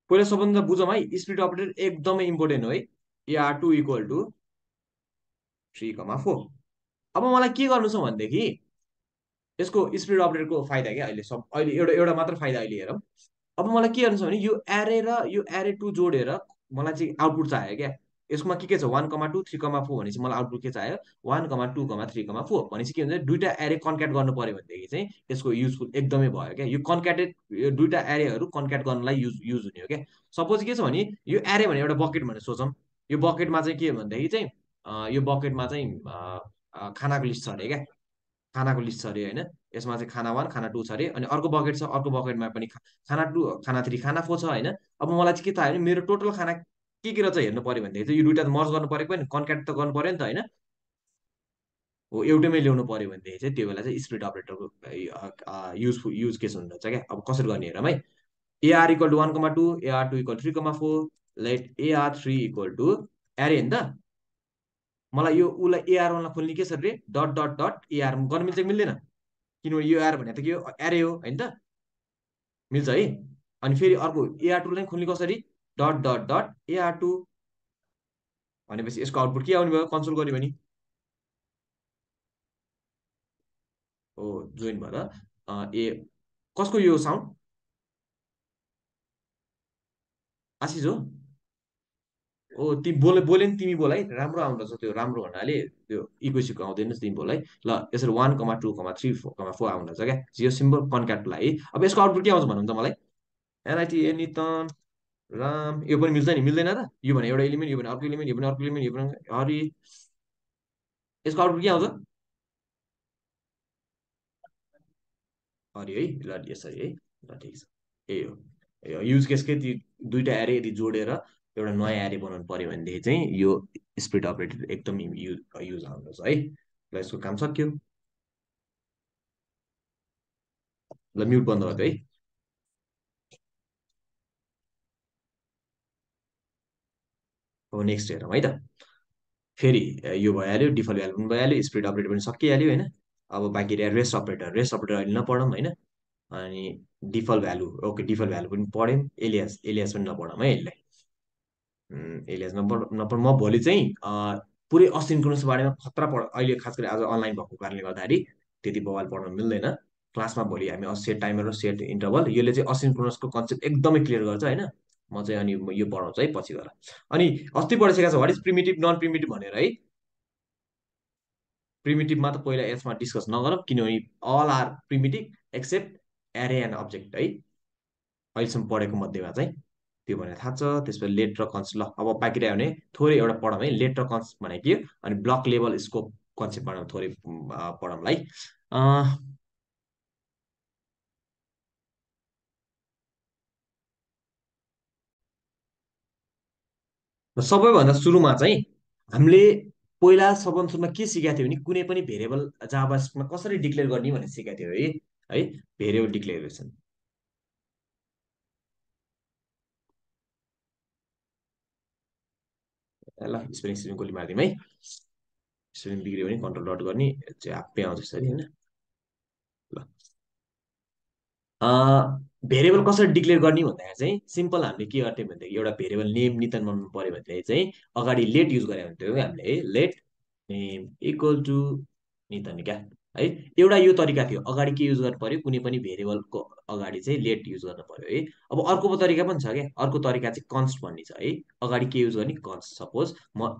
पहिला सबभन्दा बुझौँ है, स्प्लिट अपरेटर एकदमै इम्पोर्टेन्ट हो है। AR2 equal to 3,4। अब मलाई के गर्नु छ भनेदेखि यसको स्प्लिट अपरेटरको फाइदा क्या, अहिले एउटा एउटा मात्र फाइदा अहिले हेरौँ। अब मलाई के गर्नु छ भने यो एरे र यो एरे 2 जोडेर मलाई चाहिँ आउटपुट चाहियो क्या। यसमा के छ 1,2 3,4 भनेपछि मलाई आउटपुट के चाहियो 1,2 3,4 भनेपछि के हुन्छ दुईटा एरे कन्क्याट गर्नु पर्यो भनेदेखि चाहिँ यसको युजफुल एकदमै भयो क्या। यो कन्क्याटेड यो दुईटा एरेहरू कन्क्याट गर्नलाई युज हुने हो क्या। सपोज के छ भने यो एरे भने एउटा बकेट भनेर सोचौँ। यो बकेटमा चाहिँ के भनेदेखि चाहिँ यो बकेटमा चाहिँ खानाको लिस्ट छ अरे क्या, खानाको लिस्ट छ अरे होइन। यसमा चाहिँ खाना 1 खाना 2 छ अरे, अनि अर्को बकेट छ, अर्को बकेटमा पनि खाना 2 खाना 3 खाना 4 छ होइन। अब मलाई चाहिँ के थाहा भने मेरो टोटल खाना के रहेछ हेर्नु पर्यो भनेदेखि चाहिँ यो दुइटा त मर्ज गर्नु परेको नि, कन्क्याट त गर्नु पर्यो नि त होइन। हो एउटैमै ल्याउनु पर्यो भनेदेखि चाहिँ त्यो बेला चाहिँ स्प्लिट अपरेटरको युज केस हुँदो रहेछ क्या। अब कसरी गर्ने हेरौँ है। AR equal to 1,2 AR2 equal 3,4 let AR3 equal to array नि त। मलाई यो उसलाई AR1लाई खोल्ने के छ रे, डट डट डट AR गर्नु मिल्छ कि मिल्दैन, किनभने यो AR भने त के हो एरे हो होइन त, मिल्छ है। अनि फेरि अर्को AR2लाई खोल्ने कसरी, डट डट डट AR2 भनेपछि यसको आउटपुट के आउने भयो कन्सोल गऱ्यो भने हो जोइन भएर ए कसको यो साउन्ड आशिष हो। ओ तिमी बोले नि तिमी बोल है, राम्रो आउँदछ त्यो, राम्रो भन्नाले त्यो इको सिको आउँदैन तिमी बोल है। ल यसरी 1,2,3,4 आउँदछ क्या, जियो सिम्बल कन्क्याटको लागि। अब यसको आउटपुट के आउँछ भनौँ त मलाई, एनआइटी एनितन राम यो पनि मिल्छ नि मिल्दैन त। यो भने एउटा इलिमेन्ट, यो भने अर्को इलिमेन्ट, यो पनि अर्को इलिमेन्ट, यो पनि हरि, यसको आउटपुट के आउँछ हरि है। ल यसरी है, ल ठिक छ यही हो युज केस के। ती दुईटा एरे यदि जोडेर एउटा नयाँ एरे बनाउनु पर्यो भनेदेखि चाहिँ यो स्प्लिट अपरेटर एकदम युज आउँदछ है। ल यसको काम सक्यो। ल म्युट बन्द गरिदियो है। अब नेक्स्ट हेरौँ है त। फेरि यो भइहाल्यो, डिफल्ट भ्यालु पनि भइहाल्यो, स्प्लिट अपरेटर पनि सकिहाल्यो होइन। अब बाँकी रह्यो रेस्ट अपरेटर। रेस्ट अपरेटर अहिले नपढौँ होइन। अनि default value, okay default value पनि पढ्यौँ। एलियास एलियास पनि नपढौँ है यसलाई। एलियास नपढ म भोलि चाहिँ पुरै असिन्क्रोनस बारेमा खतरा अहिले खास गरी आज अनलाइन भएको कारणले गर्दाखेरि त्यति बवाल पढ्न मिल्दैन। क्लासमा भोलि हामी सेट टाइमर र सेट इन्टरभल यसले चाहिँ असिन्क्रोनसको कन्सेप्ट एकदमै क्लियर गर्छ होइन। म चाहिँ अनि यो पढाउँछु है पछि गएर। अनि अस्ति पढिसकेको छ what is primitive non primitive भनेर है। प्रिमिटिभमा त पहिला यसमा डिस्कस नगरौँ किनभने all are primitive except array and object है, अहिलेसम्म पढेको मध्येमा चाहिँ त्यो भनेर थाहा छ। त्यसपछि लेट र कन्स, ल अब बाँकी रह्यो भने थोरै एउटा पढौँ है। लेट र कन्स भने के, अनि ब्लक लेभल स्कोप कन्सेप्टबाट थोरै पढौँला है। सबैभन्दा सुरुमा चाहिँ हामीले पहिला सबभन्दा सुरुमा के सिकाएको थियो भने कुनै पनि भेरिएबल जाभास्क्रिप्टमा कसरी डिक्लेयर गर्ने भनेर सिकाएको थियो है भेरिएबल डिक्लेरेसन। ल स्पेलिङ स्पेलिङ गोली मारिदिउँ है। स्पेलिङ बिग्रियो भने कन्ट्रोल डट गर्ने चाहिँ आप्पै आउँछ यसरी होइन। ल भेरिएबल कसरी डिक्लेयर गर्ने भन्दाखेरि चाहिँ सिम्पल हामीले के गर्थ्यौँ भनेदेखि एउटा भेरिएबल नेम नितन बनाउनु पऱ्यो भनेदेखि चाहिँ अगाडि लेट युज गरे हुन्थ्यो क्या हामीले है। लेट नेम इक्वल टु नितन क्या है। एउटा यो तरिका थियो, अगाडि के युज गर्नु पर्यो, कुनै पनि भेरिएबलको अगाडि चाहिँ लेट युज गर्नु पर्यो है। अब अर्को तरिका पनि छ क्या, अर्को तरिका चाहिँ कन्स्ट भन्ने छ है। अगाडि के युज गर्ने, कन्स्ट। सपोज म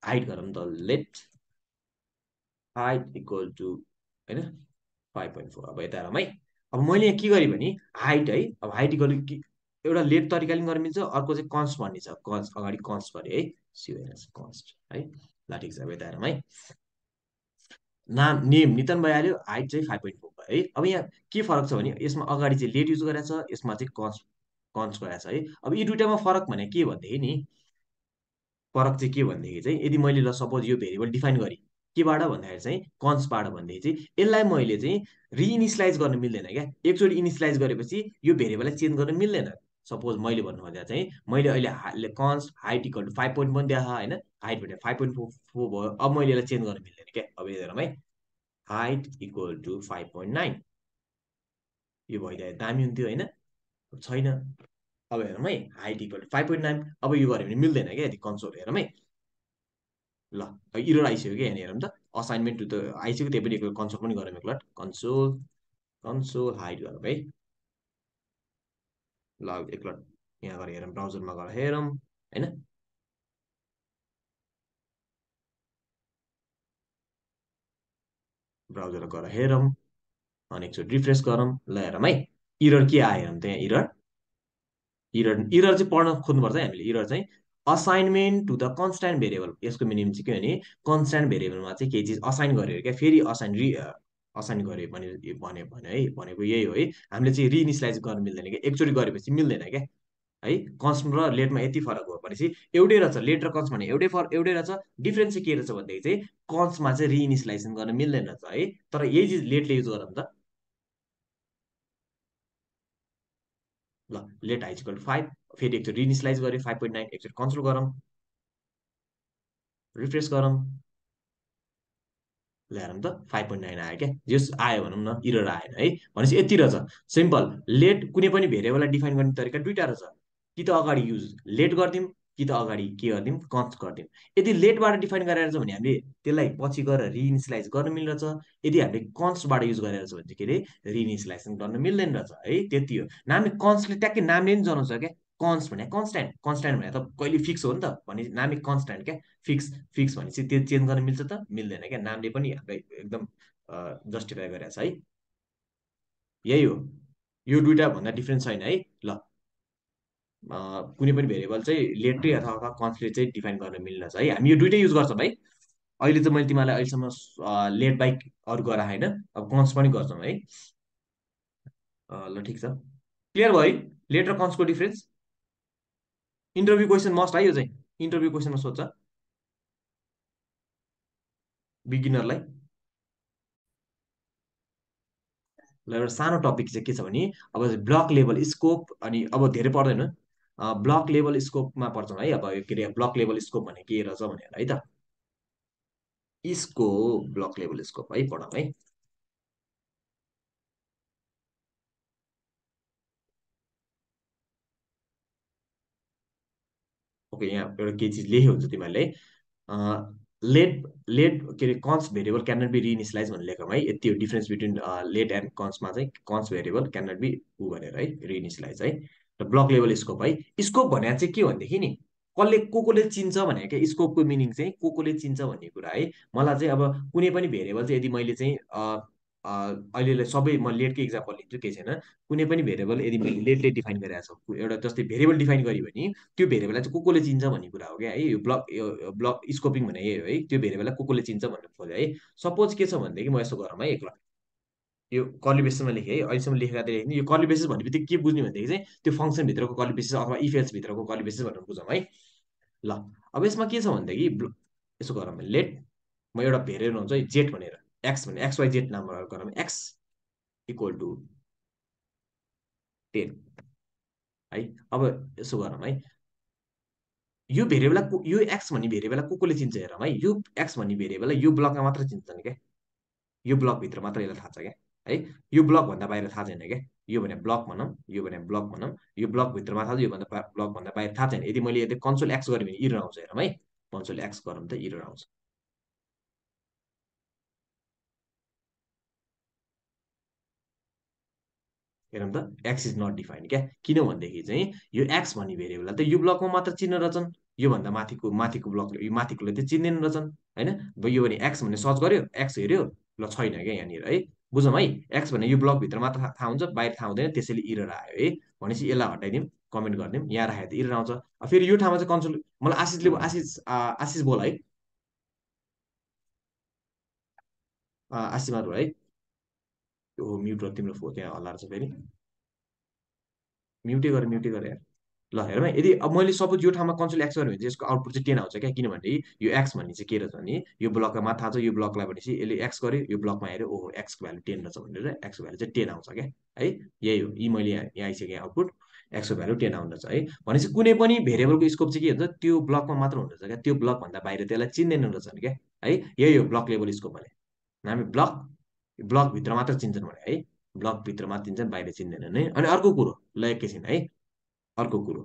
हाइट गरौँ त, लेट हाइट इक्वल टु होइन 5.4। अब यता हेरौँ है। अब मैले यहाँ के गरेँ भने हाइट है, अब हाइट इक्वल एउटा लेट तरिकाले पनि गर्न मिल्छ, अर्को चाहिँ कन्स्ट भन्ने छ, कन्स्ट अगाडि कन्स्ट गरेँ है। सिओएनएस कन्स्ट है। ल ठिक छ, अब यता हेरौँ है। नाम नेम नितन भइहाल्यो, हाइट चाहिँ 5.4 भयो है। अब यहाँ के फरक छ भने यसमा अगाडि चाहिँ लेट युज गरेको छ, यसमा चाहिँ कन्स्ट कन्स्ट गरेको छ है। अब यी दुइटामा फरक भने के भन्दाखेरि नि, फरक चाहिँ के भनेदेखि चाहिँ यदि मैले ल सपोज यो भेरिएबल डिफाइन गरेँ केबाट भन्दाखेरि चाहिँ कन्सबाट भन्दाखेरि चाहिँ यसलाई मैले चाहिँ रिइनिसलाइज गर्न मिल्दैन क्या। एकचोटि इनिसलाइज गरेपछि यो भेरिएबललाई चेन्ज गर्न मिल्दैन। सपोज मैले भन्नु खोजेको चाहिँ मैले अहिले कन्स हाइट इक्वल टु 5.1 दिए होइन, हाइट भनेर 5.4 भयो। अब मैले यसलाई चेन्ज गर्न मिल्दैन क्या। अब हेरौँ है, हाइट इक्वल टु 5.9 यो भइदियो दामी हुन्थ्यो होइन, छैन। अब हेरौँ है, हाइट इक्वल टु 5.9, अब यो गऱ्यो भने मिल्दैन क्या। यदि कन्सोल हेरौँ है, ल इरर आइसक्यो क्या यहाँनिर हेरौँ त। असाइनमेन्ट टु त आइसक्यो, त्यही पनि एक कन्सोल पनि गरौँ एकलट। कन्सोल कन्सोल हाइड गरौँ है। ल एकलट यहाँ गएर हेरौँ, ब्राउजरमा गएर हेरौँ होइन। ब्राउजरमा गएर हेरौँ अनि एकचोटि रिफ्रेस गरौँ। ल हेरौँ है, इरर के आयो हेरौँ त्यहाँ। इरर इरर इरर चाहिँ पढ्न खोज्नुपर्छ है हामीले। इरर चाहिँ assignment to the constant variable, यसको मिनिङ चाहिँ के भने कन्सट्यान्ट भेरिएबलमा चाहिँ केही चिज असाइन गर्यो क्या, फेरि असाइन गर्यो भने भन्यो भने है, भनेको यही हो है। हामीले चाहिँ रिइनिसलाइज गर्न मिल्दैन क्या, एकचोटि गरेपछि मिल्दैन क्या है। कन्स्ट र लेटमा यति फरक हो भनेपछि एउटै रहेछ, लेट र कन्स्ट भने एउटै रहेछ। डिफ्रेन्स चाहिँ के रहेछ भनेदेखि चाहिँ कन्स्टमा चाहिँ रिइनिसलाइजेसन गर्न मिल्दैन रहेछ है, तर यही चिज लेटले युज गरौँ त। ल लेट हाइजिकल 5, फेरि एकचोटि रिइनिसलाइज गऱ्यो 5.9, एकचोटि कन्सोल गरौँ, रिफ्रेस गरौँ। ल्याएर त 5.9 आयो क्या, जस आयो भनौँ न, इरर आएन है। भनेपछि यति रहेछ सिम्पल। लेट कुनै पनि भेरिएबललाई डिफाइन गर्ने तरिका दुइटा रहेछ, कि त अगाडि युज लेट गरिदिउँ, कि त अगाडि के गरिदिउँ, कन्स्ट गरिदिउँ। यदि लेटबाट डिफाइन गरेर छ भने हामीले त्यसलाई पछि गएर रिइनिसलाइज गर्न मिल्दछ। यदि हामीले कन्स्टबाट युज गरेर छ भने चाहिँ के अरे रिइनिसलाइज गर्न मिल्दैन रहेछ है। त्यति हो। नाम कन्स्टले ट्याक्कै नामले नि जनाउँछ क्या। कन्स्ट भने कन्सट्यान्ट, कन्सट्यान्ट भने त कहिले फिक्स हो नि त, भने नामै कन्सट्यान्ट क्या। फिक्स फिक्स भनेपछि त्यो चेन्ज गर्न मिल्छ त, मिल्दैन क्या। नामले पनि हामीलाई एकदम जस्टिफाई गरेको छ है। यही हो, यो दुइटा भन्दा डिफ्रेन्स छैन है। ल कुनै पनि भेरिएबल चाहिँ लेटै अथवा कन्स्टले चाहिँ डिफाइन गर्न मिल्छ है। हामी यो दुइटै युज गर्छौँ है। अहिले चाहिँ मैले तिमीलाई अहिलेसम्म लेट बाइक अरू गराएँ होइन, अब कन्स्ट पनि गर्छौँ है। ल ठिक छ, क्लियर भयो है लेट र कन्स्टको डिफ्रेन्स। इन्टरभ्यू क्वेसन मस्ट है यो चाहिँ, इन्टरभ्यू क्वेसनमा सोध्छ बिगिनरलाई। ल एउटा सानो टपिक चाहिँ के छ भने अब ब्लक लेभल स्कोप, अनि अब धेरै पर्दैन, ब्लक लेभल स्कोपमा पर्छौँ है। अब के अरे ब्लक लेभल स्कोप भने के रहेछ भनेर है त। स्कोप ब्लक लेभल स्कोप है, पढौँ है। ओके, यहाँ एउटा केही चिज लेख्यो हुन्छ तिमीहरूले लेट लेट के अरे const variable can not be reinitialise भनेर लेखौँ है। यति हो डिफ्रेन्स बिट्विन लेट एन्ड कन्समा चाहिँ, const variable can not be ऊ भनेर है, रिइनिसलाइज है। र ब्लक लेभल स्कोप है, स्कोप भनेर चाहिँ के भनेदेखि नि कसले को चिन्छ भने क्या, स्कोपको मिनिङ चाहिँ को चिन्छ भन्ने कुरा है। मलाई चाहिँ अब कुनै पनि भेरिएबल चाहिँ यदि मैले चाहिँ अहिले सबै म लेटकै इक्जाम्पल लिन्छु, केही छैन। कुनै पनि भेरिएबल यदि मैले लेटले डिफाइन गरिरहेको छ, एउटा जस्तै भेरिएबल डिफाइन गर्यो भने त्यो भेरिएबललाई चाहिँ को कोले चिन्छ भन्ने कुरा हो क्या है। यो ब्लक स्कोपिङ भने यही हो है, त्यो भेरिएबललाई को कोले चिन्छ भन्ने खोज्यो है। सपोज के छ भनेदेखि म यसो गरौँ है एकल, यो कर्ली बेसिसमा लेखेँ है, अहिलेसम्म लेखेका त लेख्ने। यो कर्ली बेसिस भन्ने बित्तिकै के बुझ्ने भनेदेखि चाहिँ त्यो फङ्सनभित्रको कर्ली बेसिस अथवा इफ एल्स भित्रको कर्ली बेसिस भनेर बुझौँ है। ल अब यसमा के छ भनेदेखि यसो गरौँ, लेट म एउटा भेरिएबल हुन्छ है जेट भनेर, एक्स भने एक्स वाइ जेट नाम गरौँ, एक्स इक्वल टु 10 है। अब यसो गरौँ है, यो भेरिएबललाई यो एक्स भन्ने भेरिएबललाई को कोले चिन्छ हेरौँ है। यो एक्स भन्ने भेरिएबललाई यो ब्लकमा मात्र चिन्छन् क्या, यो ब्लकभित्र मात्र यसलाई थाहा छ क्या है। यो ब्लकभन्दा बाहिर थाहा छैन क्या। यो भने ब्लक भनौँ, यो भने ब्लक भनौँ, यो ब्लकभित्रमा थाहा छ, योभन्दा ब्लकभन्दा बाहिर थाहा छैन। यदि मैले यदि कन्सोल एक्स गरेँ भने इरर आउँछ हेरौँ है। कन्सोल एक्स गरौँ त इरर आउँछ। हेरौँ त, एक्स इज नट डिफाइन्ड क्या। किन भनेदेखि चाहिँ यो एक्स भन्ने भेरिएबललाई त यो ब्लकमा मात्र चिन्न रहेछन्, योभन्दा माथिको माथिको ब्लकले यो माथिकोले त चिन्दैन रहेछन् होइन। अब यो भने एक्स भन्ने सर्च गर्यो, एक्स हेऱ्यो, ल छैन क्या यहाँनिर है। बुझौँ है, एक्स भन्ने यो ब्लकभित्र मात्र थाहा हुन्छ, बाहिर थाहा हुँदैन, त्यसैले इरर आयो है। भनेपछि यसलाई हटाइदिउँ, कमेन्ट गरिदिउँ, यहाँ राखेर त इरर आउँछ। फेरि यो ठाउँमा चाहिँ कन्सोल, मलाई आशिषले आशिष बोल है, आशिष मात्र है। हो म्युट र तिम्रो फोन त्यहाँ हल्लाएर छ फेरि, म्युटै गरे यार। ल हेरौँ है, यदि अब मैले सपोज यो ठाउँमा कन्सोल एक्स गरेँ भने चाहिँ यसको आउटपुट चाहिँ 10 आउँछ क्या। किनभने यो एक्स भन्ने चाहिँ के रहेछ भने यो ब्लकमा माथि थाहा छ, यो ब्लकलाई भनेपछि यसले एक्स गर्यो, यो ब्लकमा हेऱ्यो, ओहो एक्सको भ्यालु 10 रहेछ भनेर एक्सको भ्यालु चाहिँ 10 आउँछ क्या है। यही हो, यी मैले यहाँ आइसकेँ आउटपुट, एक्सको भ्यालु 10 आउँदो रहेछ है। भनेपछि कुनै पनि भेरिएबलको स्कोप चाहिँ के हुन्छ, त्यो ब्लकमा मात्र हुँदो रहेछ क्या, त्यो ब्लकभन्दा बाहिर त्यसलाई चिन्दैन रहेछन् क्या है। यही हो ब्लक लेभल स्कोप भने। हामी ब्लकभित्र मात्र चिन्छन् भने है, ब्लकभित्र मात्र चिन्छन्, बाहिर चिन्दैनन् है। अनि अर्को कुरो, ल एकैछिन है, अर्को कुरो,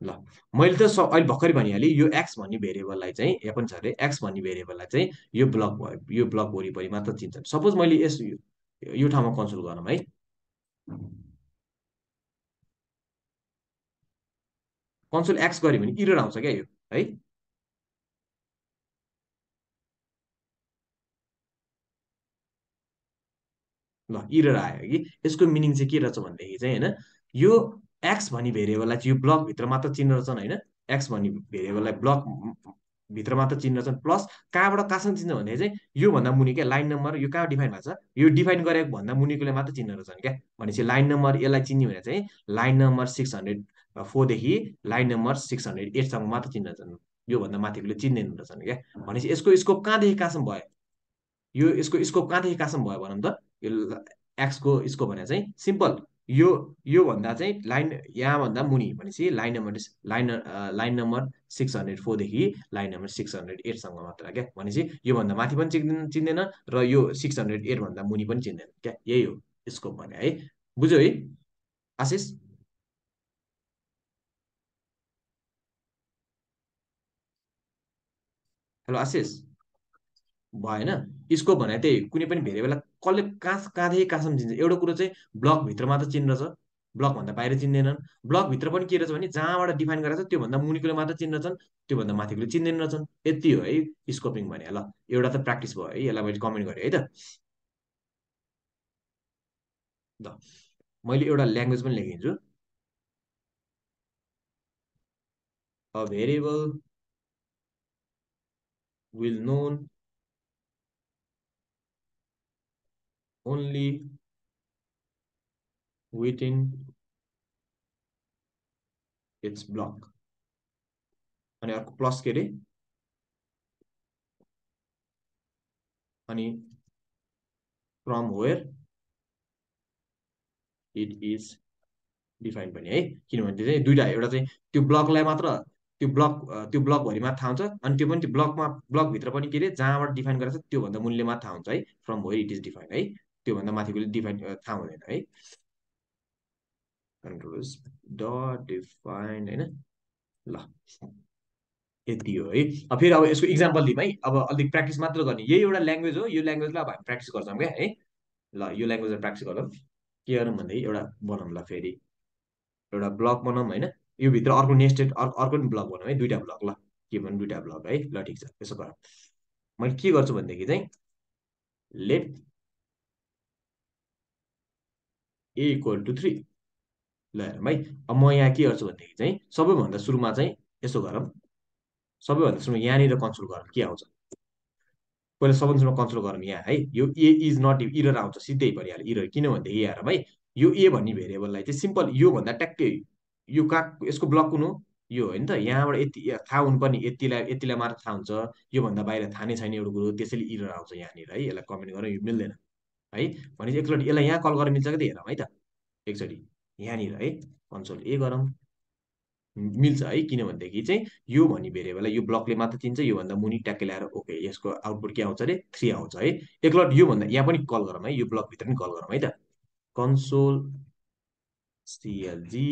ल मैले त अहिले भर्खरै भनिहालेँ, यो एक्स भन्ने भेरिएबललाई चाहिँ यहाँ पनि छ अरे, एक्स भन्ने भेरिएबललाई चाहिँ यो ब्लक भयो, यो ब्लक वरिपरि मात्र चिन्छन्। सपोज मैले यो ठाउँमा कन्सोल गरौँ है, कन्सोल एक्स गऱ्यो भने इरर आउँछ क्या यो है। ल इरर आयो कि, यसको मिनिङ चाहिँ के रहेछ भनेदेखि चाहिँ होइन, यो एक्स भन्ने भेरिएबललाई चाहिँ यो ब्लकभित्र मात्र चिन्ह रहेछन् होइन, एक्स भन्ने भेरिएबललाई ब्लक भित्र मात्र चिन्ह रहेछन्, प्लस कहाँबाट कहाँसम्म चिन्छ भन्दाखेरि चाहिँ योभन्दा मुनि क्या लाइन नम्बर, यो कहाँ डिफाइन भएको छ, यो डिफाइन गरेको भन्दा मुनिकोले मात्र चिन्ह रहेछन् क्या। भनेपछि लाइन नम्बर यसलाई चिन्ने भने चाहिँ लाइन नम्बर 604देखि लाइन नम्बर 608सम्म मात्र चिन्ह रहेछन्, योभन्दा माथिकोले चिन्दैन रहेछन् क्या। भनेपछि यसको स्कोप कहाँदेखि कहाँसम्म भयो, यो यसको स्कोप कहाँदेखि कहाँसम्म भयो भनौँ त। यो एक्सको स्कोप भने चाहिँ सिम्पल, योभन्दा चाहिँ लाइन यहाँभन्दा मुनि भनेपछि लाइन नम्बर 604देखि लाइन नम्बर 608सम्म मात्र क्या। भनेपछि योभन्दा माथि पनि चिन्दैन र यो 608 भन्दा मुनि पनि चिन्दैन क्या। यही हो स्कोप भने है। बुझ्यो है आशिष? हेलो आशिष, भएन। स्कोप भने त्यही कुनै पनि भेरिएबललाई कसले कहाँदेखि कहाँसम्म चिन्छ, एउटा कुरो चाहिँ ब्लकभित्र मात्र चिन्ह छ, ब्लकभन्दा बाहिर चिन्दैनन्। ब्लकभित्र पनि के रहेछ भने जहाँबाट डिफाइन गरेको छ त्योभन्दा मुनिकोले मात्र चिन्हन्छन्, त्योभन्दा माथिकोले चिन्दैन रहेछन्। यति हो है स्कोपिङ भने। ल एउटा त प्र्याक्टिस भयो है, यसलाई मैले कमेन्ट गरेँ है त। ल मैले एउटा ल्याङ्ग्वेज पनि लेखिदिन्छु, a variable will known only within its block. अनि अर्को प्लस के अरे, अनि from where it is define पनि है। किनभने त्यो चाहिँ दुइटा, एउटा चाहिँ त्यो ब्लकलाई मात्र, त्यो ब्लकभरि मात्र थाहा हुन्छ, अनि त्यो पनि त्यो ब्लकभित्र पनि के अरे जहाँबाट डिफाइन गरेको छ त्योभन्दा मूल्य मात्र थाहा हुन्छ है, from where it is define है। त्योभन्दा माथिको डिफाइन थाहा हुँदैन है। कन्ट्रोल्स डट डिफाइन होइन। ल यति हो है। अब फेरि अब यसको इक्जाम्पल दिउँ है, अब अलिक प्र्याक्टिस मात्र गर्ने। यही एउटा ल्याङ्ग्वेज हो, यो ल्याङ्ग्वेजलाई अब हामी प्र्याक्टिस गर्छौँ क्या है। ल यो ल्याङ्ग्वेजलाई प्र्याक्टिस गरौँ। के गरौँ भन्दाखेरि एउटा बनाऊँ, ल फेरि एउटा ब्लक बनाऊँ होइन। यो भित्र अर्को नेस्टेड अर्को पनि ब्लक बनाऊँ है, दुइटा ब्लक। ल के भन्नु, दुइटा ब्लक है। ल ठिक छ, त्यसो गरौँ। मैले के गर्छु भनेदेखि चाहिँ लेट ए इक्वल टु 3। ल हेरौँ है। अब म यहाँ के गर्छु भनेदेखि चाहिँ सबैभन्दा सुरुमा चाहिँ यसो गरौँ, सबैभन्दा सुरुमा यहाँनिर कन्सोल गरौँ के आउँछ। पहिला सबभन्दा सुरुमा कन्सोल गरौँ यहाँ है। यो ए इज नट इरर आउँछ, सिधै परिहाल्यो इरर, किनभनेदेखि यहाँ हेरौँ है। यो ए भन्ने भेरिएबललाई चाहिँ सिम्पल योभन्दा ट्याक्कै यो कहाँ यसको ब्लक कुन हो, यो हो नि त। यहाँबाट यति थाहा हुनुपर्ने, यतिलाई यतिलाई मात्र थाहा हुन्छ, योभन्दा बाहिर थाहा नै छैन एउटा कुरो, त्यसैले इरर आउँछ यहाँनिर है। यसलाई कमेन्ट गरौँ, यो मिल्दैन है। भनेपछि एकचोटि यसलाई यहाँ कल गर्न मिल्छ कि त हेरौँ है त एकचोटि यहाँनिर है। कन्सोल ए गरौँ, मिल्छ है। किनभनेदेखि चाहिँ यो भन्ने भेरिएबललाई यो ब्लकले मात्र चिन्छ, योभन्दा मुनि ट्याक्कै ल्याएर ओके यसको आउटपुट के आउँछ अरे 3 आउँछ है। एकलट योभन्दा यहाँ पनि कल गरौँ है, यो ब्लकभित्र पनि कल गरौँ है त। कन्सोल सिएलजी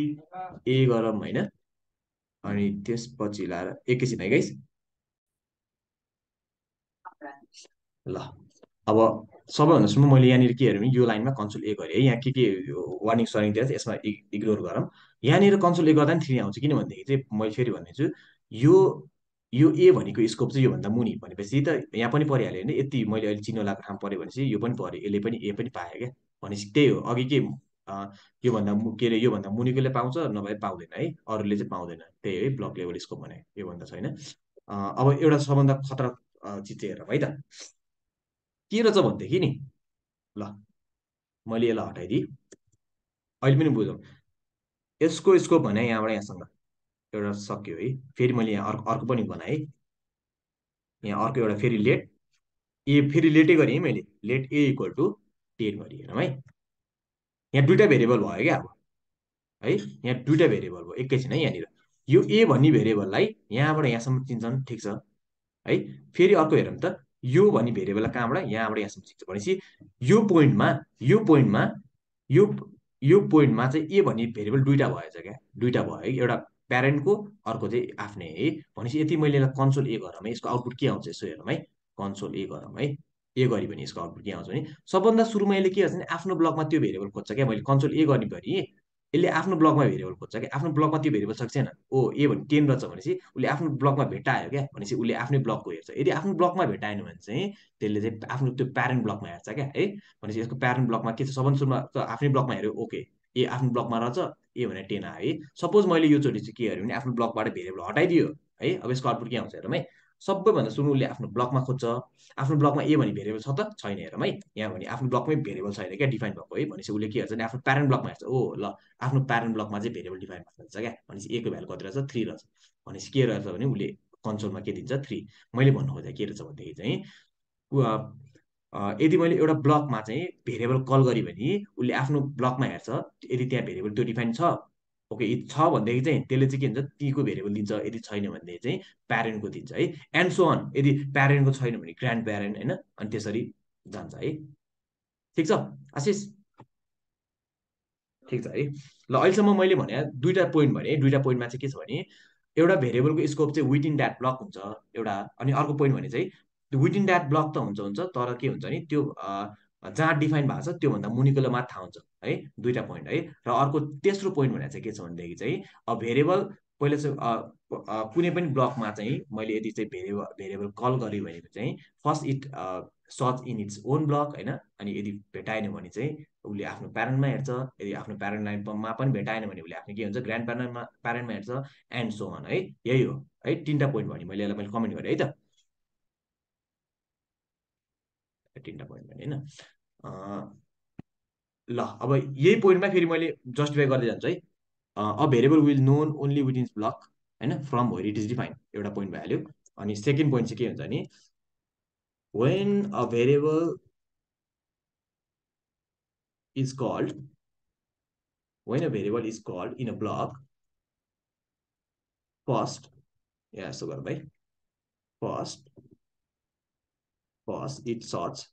ए गरौँ होइन, अनि त्यसपछि लाएर एकैछिन है गाइस। ल अब सबैभन्दा सुरु मैले यहाँनिर के हेरेँ भने यो लाइनमा कन्सोल ए गरेँ है। यहाँ के वार्निङ सरिङ दिएर यसमा इग्नोर गरौँ। यहाँनिर कन्सोल ए गर्दा पनि 3 आउँछ, किनभनेदेखि चाहिँ मैले फेरि भनिदिन्छु, यो ए भनेको स्कोप चाहिँ योभन्दा मुनि भनेपछि त यहाँ पनि परिहाल्यो होइन। यति मैले अहिले चिन्ह लगाएको ठाउँ पऱ्यो भनेपछि यो पनि पऱ्यो, यसले पनि ए पनि पायो क्या। भनेपछि त्यही हो, अघि के योभन्दा के अरे योभन्दा मुनिकोले पाउँछ, नभए पाउँदैन है, अरूले चाहिँ पाउँदैन। त्यही है ब्लक लेभल स्कोप भने, योभन्दा छैन। अब एउटा सबभन्दा खतरा चिज चाहिँ हेरौँ है त, के रहेछ भनेदेखि नि। ल मैले यसलाई हटाइदिएँ, अहिले पनि बुझौँ। यसको स्कोप भने यहाँबाट यहाँसम्म एउटा सक्यो है। फेरि मैले यहाँ अर्को अर्को पनि बनाएँ, यहाँ अर्को एउटा फेरि लेट ए, फेरि लेटै गरेँ है मैले, लेट ए इक्वल टु 10 गरेँ हेरौँ है। यहाँ दुइटा भेरिएबल भयो क्या अब है, यहाँ दुइटा भेरिएबल भयो एकैछिन है। यहाँनिर यो ए भन्ने भेरिएबललाई यहाँबाट यहाँसम्म चिन्छन्, ठिक छ है। फेरि अर्को हेरौँ त, यो भन्ने भेरिएबललाई कहाँबाट यहाँबाट यहाँसम्म चिन्छ भनेपछि यो पोइन्टमा यो पोइन्टमा यो यो पोइन्टमा चाहिँ ए भन्ने भेरिएबल दुइटा भएछ क्या, दुइटा भयो है, एउटा प्यारेन्टको अर्को चाहिँ आफ्नै है। भनेपछि यति मैले यसलाई कन्सोल ए गरौँ है, यसको आउटपुट के आउँछ यसो हेरौँ है। कन्सोल ए गरौँ है, ए गरी भने यसको आउटपुट के आउँछ भने सबभन्दा सुरुमा यसले के गर्छ भने आफ्नो ब्लकमा त्यो भेरिएबल खोज्छ क्या। मैले कन्सोल ए गर्ने भने यसले आफ्नो ब्लकमा भेरिएबल खोज्छ क्या, आफ्नो ब्लकमा त्यो भेरिएबल छ कि छैन। ओ ए भने 10 रहेछ भनेपछि उसले आफ्नो ब्लकमा भेटायो क्या, भनेपछि उसले आफ्नै ब्लकको हेर्छ। यदि आफ्नो ब्लकमा भेटाएन भने चाहिँ त्यसले चाहिँ आफ्नो त्यो प्यारेन्ट ब्लकमा हेर्छ क्या है। भनेपछि यसको प्यारेन्ट ब्लकमा के छ, सबभन्दा सुरुमा त आफ्नै ब्लकमा हेऱ्यो, ओके ए आफ्नो ब्लकमा रहेछ, ए भने 10 आयो है। सपोज मैले यो चोटि चाहिँ के हेऱ्यो भने आफ्नो ब्लकबाट भेरिएबल हटाइदियो है। अब यसको आउटपुट के आउँछ हेरौँ है। सबैभन्दा सुरु उसले आफ्नो ब्लकमा खोज्छ, आफ्नो ब्लकमा ए भन्ने भेरिएबल छ त छैन हेरौँ है। यहाँ भने आफ्नो ब्लकमै भेरिएबल छैन क्या डिफाइन भएको है। भनेपछि उसले के गर्छ भने आफ्नो प्यारेन्ट ब्लकमा हेर्छ, ओ ल आफ्नो प्यारेन्ट ब्लकमा चाहिँ भेरिएबल डिफाइन भएको छ क्या। भनेपछि ए को भ्यालु कति रहेछ 3 रहेछ। भनेपछि के रहेछ भने उसले कन्सोलमा के दिन्छ 3। मैले भन्नु खोजेको के रहेछ भनेदेखि चाहिँ यदि मैले एउटा ब्लकमा चाहिँ भेरिएबल कल गरेँ भने उसले आफ्नो ब्लकमा हेर्छ, यदि त्यहाँ भेरिएबल त्यो डिफाइन छ, ओके छ भनेदेखि चाहिँ त्यसले चाहिँ के हुन्छ तीको भेरिएबल दिन्छ, यदि छैन भनेदेखि चाहिँ प्यारेन्टको दिन्छ है। एन्ड सो अन, यदि प्यारेन्टको छैन भने ग्रान्ड प्यारेन्ट होइन, अनि त्यसरी जान्छ है। ठिक छ आशिष, ठिक छ है। ल अहिलेसम्म मैले भने दुइटा पोइन्ट भने, दुइटा पोइन्टमा चाहिँ के छ भने एउटा भेरिएबलको स्कोप चाहिँ विदिन द्याट ब्लक हुन्छ एउटा, अनि अर्को पोइन्ट भने चाहिँ विदिन द्याट ब्लक त हुन्छ हुन्छ, तर के हुन्छ नि त्यो जहाँ डिफाइन भएको छ त्योभन्दा मुनिकोलाई मात्र थाहा हुन्छ है। दुइटा पोइन्ट है। र अर्को तेस्रो पोइन्ट भने चाहिँ के छ भनेदेखि चाहिँ भेरिएबल पहिला चाहिँ कुनै पनि ब्लकमा चाहिँ मैले यदि चाहिँ भेरिएबल भेरिएबल कल गरेँ भने चाहिँ first it search in its own block होइन, अनि यदि भेटाएन भने चाहिँ उसले आफ्नो प्यारेन्टमा हेर्छ, यदि आफ्नो प्यारेन्ट लाइनमा पनि भेटाएन भने उसले आफ्नो के हुन्छ ग्रान्ड प्यारेन्टमा हेर्छ, एन्ड सो अन है। यही हो है, 3टा पोइन्ट भने मैले यसलाई मैले कमेन्ट गरेँ है त, 3टा पोइन्ट भने होइन। ल अब यही पोइन्टमा फेरि मैले जस्टिफाई गर्दै जान्छु है। A variable will known only within block होइन, from where it is define, एउटा पोइन्ट भइहाल्यो। अनि सेकेन्ड पोइन्ट चाहिँ के हुन्छ भने when a variable is called, when a variable is called in a block, first, yeah, so by first it sorts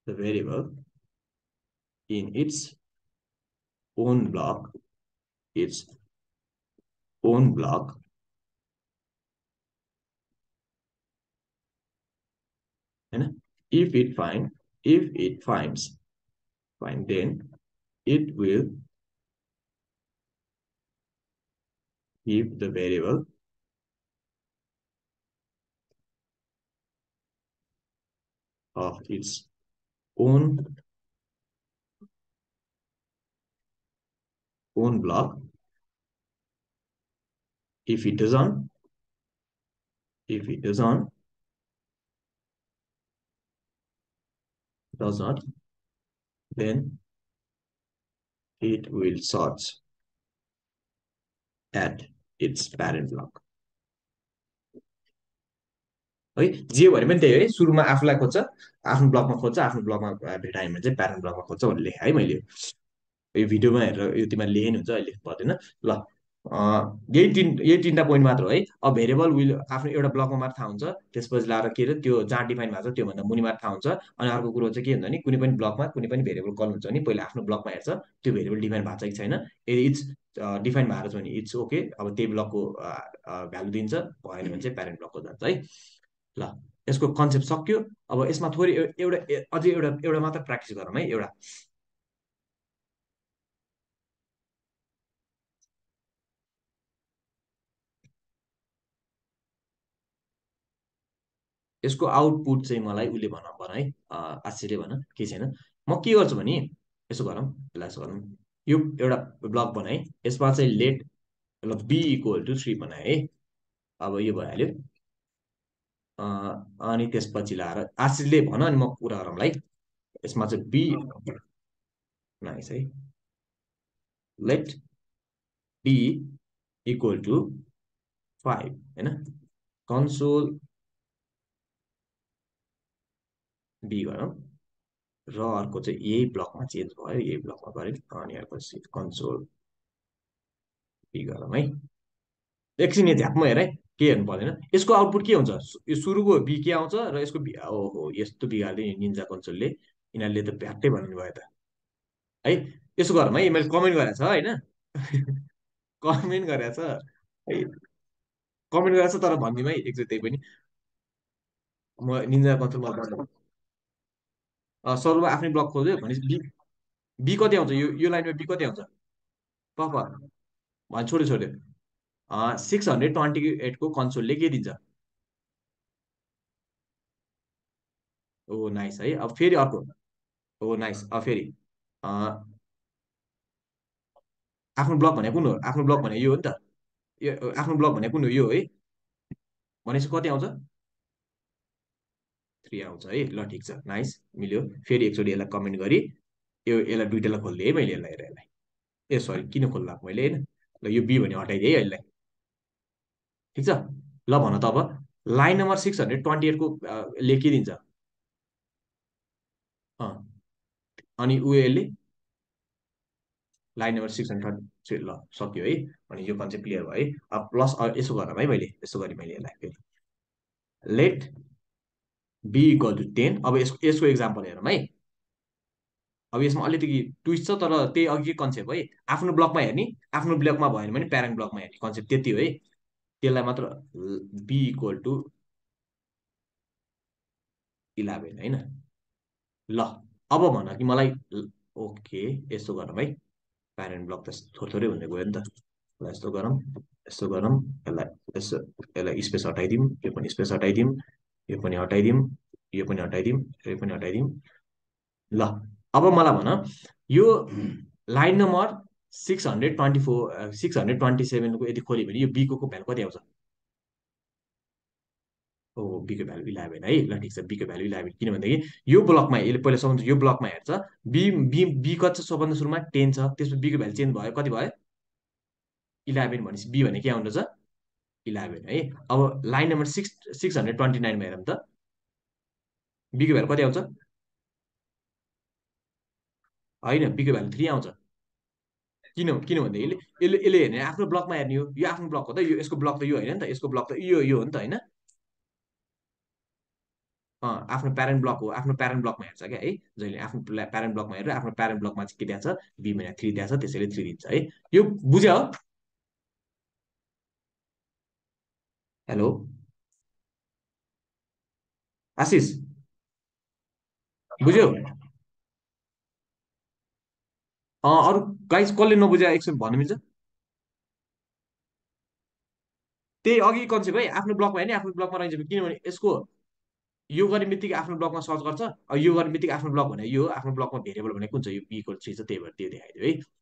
the variable in own block, its own block, and if it finds fine, then it will keep the variable of its own own block if it is on if it is on does not then it will search at its parent block है जे भने पनि त्यही है सुरुमा आफूलाई खोज्छ आफ्नो ब्लकमा खोज्छ आफ्नो ब्लकमा भेटायो भने चाहिँ प्यारेन्ट ब्लकमा खोज्छ भनेर लेखेँ है मैले यो भिडियोमा हेरेर यो तिमीले लेखेँ हुन्छ अहिले पर्दैन ल यही तिनवटा पोइन्ट मात्र है अब भेरिएबल विल आफ्नो एउटा ब्लकमा मात्र थाहा हुन्छ त्यसपछि लाएर के अरे त्यो जहाँ डिफाइन भएको छ त्योभन्दा मुनि मात्र थाहा हुन्छ अनि अर्को कुरो चाहिँ के हुन्छ भने कुनै पनि ब्लकमा कुनै पनि भेरिएबल कल हुन्छ भने पहिला आफ्नो ब्लकमा हेर्छ त्यो भेरिएबल डिफाइन भएको छ कि छैन यदि इट्स डिफाइन भएको छ भने इट्स ओके अब त्यही ब्लकको भ्यालु दिन्छ भएन भने चाहिँ प्यारेन्ट ब्लकको जान्छ है ल यसको कन्सेप्ट सक्यो अब यसमा थोरै एउटा अझै एउटा मात्र प्र्याक्टिस गरौँ है एउटा यसको आउटपुट चाहिँ मलाई उसले भन है आशिषले भन केही छैन म के गर्छु भने यसो गरौँ यसलाई यसो गरौँ यो एउटा ब्लक बनाएँ यसमा चाहिँ लेट ल बी इक्वल टु 3 बनाएँ है अब यो भइहाल्यो अनि त्यसपछि लाएर आशिषले भन अनि म कुरा गरौँला है यसमा चाहिँ बी नाइस है लेट बी इक्वल टु 5 होइन कन्सोल बी गरौँ र अर्को चाहिँ यही ब्लकमा चेन्ज भयो यही ब्लकमा गऱ्यो अनि अर्को कन्सोल बी गरौँ है एकछिन यो झ्यापमा हेर है के हेर्नु पर्दैन यसको आउटपुट के हुन्छ यो सुरुको बी के आउँछ र यसको बी ओहो यस्तो बिगार्दै निन्जा कन्सोलले यिनीहरूले त भ्याट्टै भन्नु भयो त है यसो गरौँ है मैले कमेन्ट गरेको छ होइन कमेन्ट गरेको छ है कमेन्ट गरेको छ तर भनिदिउँ है एकचोटि त्यही पनि म निन्जा कन्सोलमा सर्भरमा आफ्नै ब्लक खोल्यो भनेपछि बी बी कति आउँछ यो लाइनमा बी कति आउँछ पप भने छोड्यो छोड्यो 628को कन्सोलले के दिन्छ ओ नाइस है अब फेरि अर्को ओ नाइस अब फेरि आफ्नो ब्लक भने कुन हो आफ्नो ब्लक भने यो हो नि त यो आफ्नो ब्लक भने कुन हो यो है भनेपछि कति आउँछ 3 आउँछ है ल ठिक छ नाइस मिल्यो फेरि एकचोटि यसलाई कमेन्ट गरी यसलाई दुइटालाई खोलिदिएँ है मैले यसलाई हेरेर यसलाई ए सरी किन खोल्ला मैले होइन ल यो बी भने हटाइदिएँ है यसलाई ठिक छ ल भन त अब लाइन नम्बर 628को ले के दिन्छ अँ अनि ऊ यसले लाइन नम्बर 630 ल सक्यो है अनि यो कन्सेप्ट क्लियर भयो है अब प्लस यसो गरौँ है मैले यसो गरेँ मैले यसलाई फेरि लेट बी इक्वल टु 10 अब यसको इक्जाम्पल हेरौँ है अब यसमा अलिकति ट्विस्ट छ तर त्यही अघि कन्सेप्ट है आफ्नो ब्लकमा हेर्ने आफ्नो ब्लकमा भएन भने प्यारेन्ट ब्लकमा हेर्ने कन्सेप्ट त्यति हो है त्यसलाई मात्र बी इक्वल टु 11 होइन ल अब भन कि मलाई ओके यस्तो गरौँ है प्यारेन्ट ब्लक त थोरै थोरै हुँदै गयो नि त ल यस्तो गरौँ यसलाई यसो यसलाई स्पेस हटाइदिउँ यो पनि स्पेस हटाइदिउँ यो पनि हटाइदिउँ यो पनि हटाइदिउँ यो पनि हटाइदिउँ ल अब मलाई भन यो लाइन नम्बर 627को यदि खोल्यो भने यो बीको भ्यालु कति आउँछ ओ बीको भ्यालु 11 है ल ठिक छ बीको भ्यालु 11 किनभनेदेखि यो ब्लकमा यसले पहिला सबभन्दा यो ब्लकमा हेर्छ बी बी बी कति छ सबभन्दा सुरुमा 10 छ त्यसपछि बीको भ्यालु चेन्ज भयो कति भयो 11 भनेपछि बी भने के आउँदो छ 11 है अब लाइन नम्बर 629मा हेरौँ त बीको भ्यालु कति आउँछ होइन बीको भ्यालु 3 आउँछ किनभनेदेखि यसले हेर्ने आफ्नो ब्लकमा हेर्ने हो यो आफ्नो ब्लक हो त यो यसको ब्लक त यो होइन नि त यसको ब्लक त यो हो नि त होइन आफ्नो प्यारेन्ट ब्लक हो आफ्नो प्यारेन्ट ब्लकमा हेर्छ क्या है जहिले आफ्नो प्यारेन्ट ब्लकमा हेरेर आफ्नो प्यारेन्ट ब्लकमा चाहिँ के दिएको छ बी भने 3 दिएको छ त्यसैले 3 दिन्छ है यो बुझ्यो हेलो आशिष बुझ्यौ अरू गाइस कसले नबुझ्या एकछिन भन्नु मिल्छ त्यही अघि कन्सेप्ट है आफ्नो ब्लकमा हेर्ने आफ्नो ब्लकमा रहन्छ किनभने यसको यो गर्ने बित्तिकै आफ्नो ब्लकमा सर्च गर्छ, यो गर्ने बित्तिकै आफ्नो ब्लक भने यो हो, आफ्नो ब्लकमा भेरिएबल भने कुन छ, यो बी इक्वल 3 छ, त्यही भएर त्यो देखाइदियो है।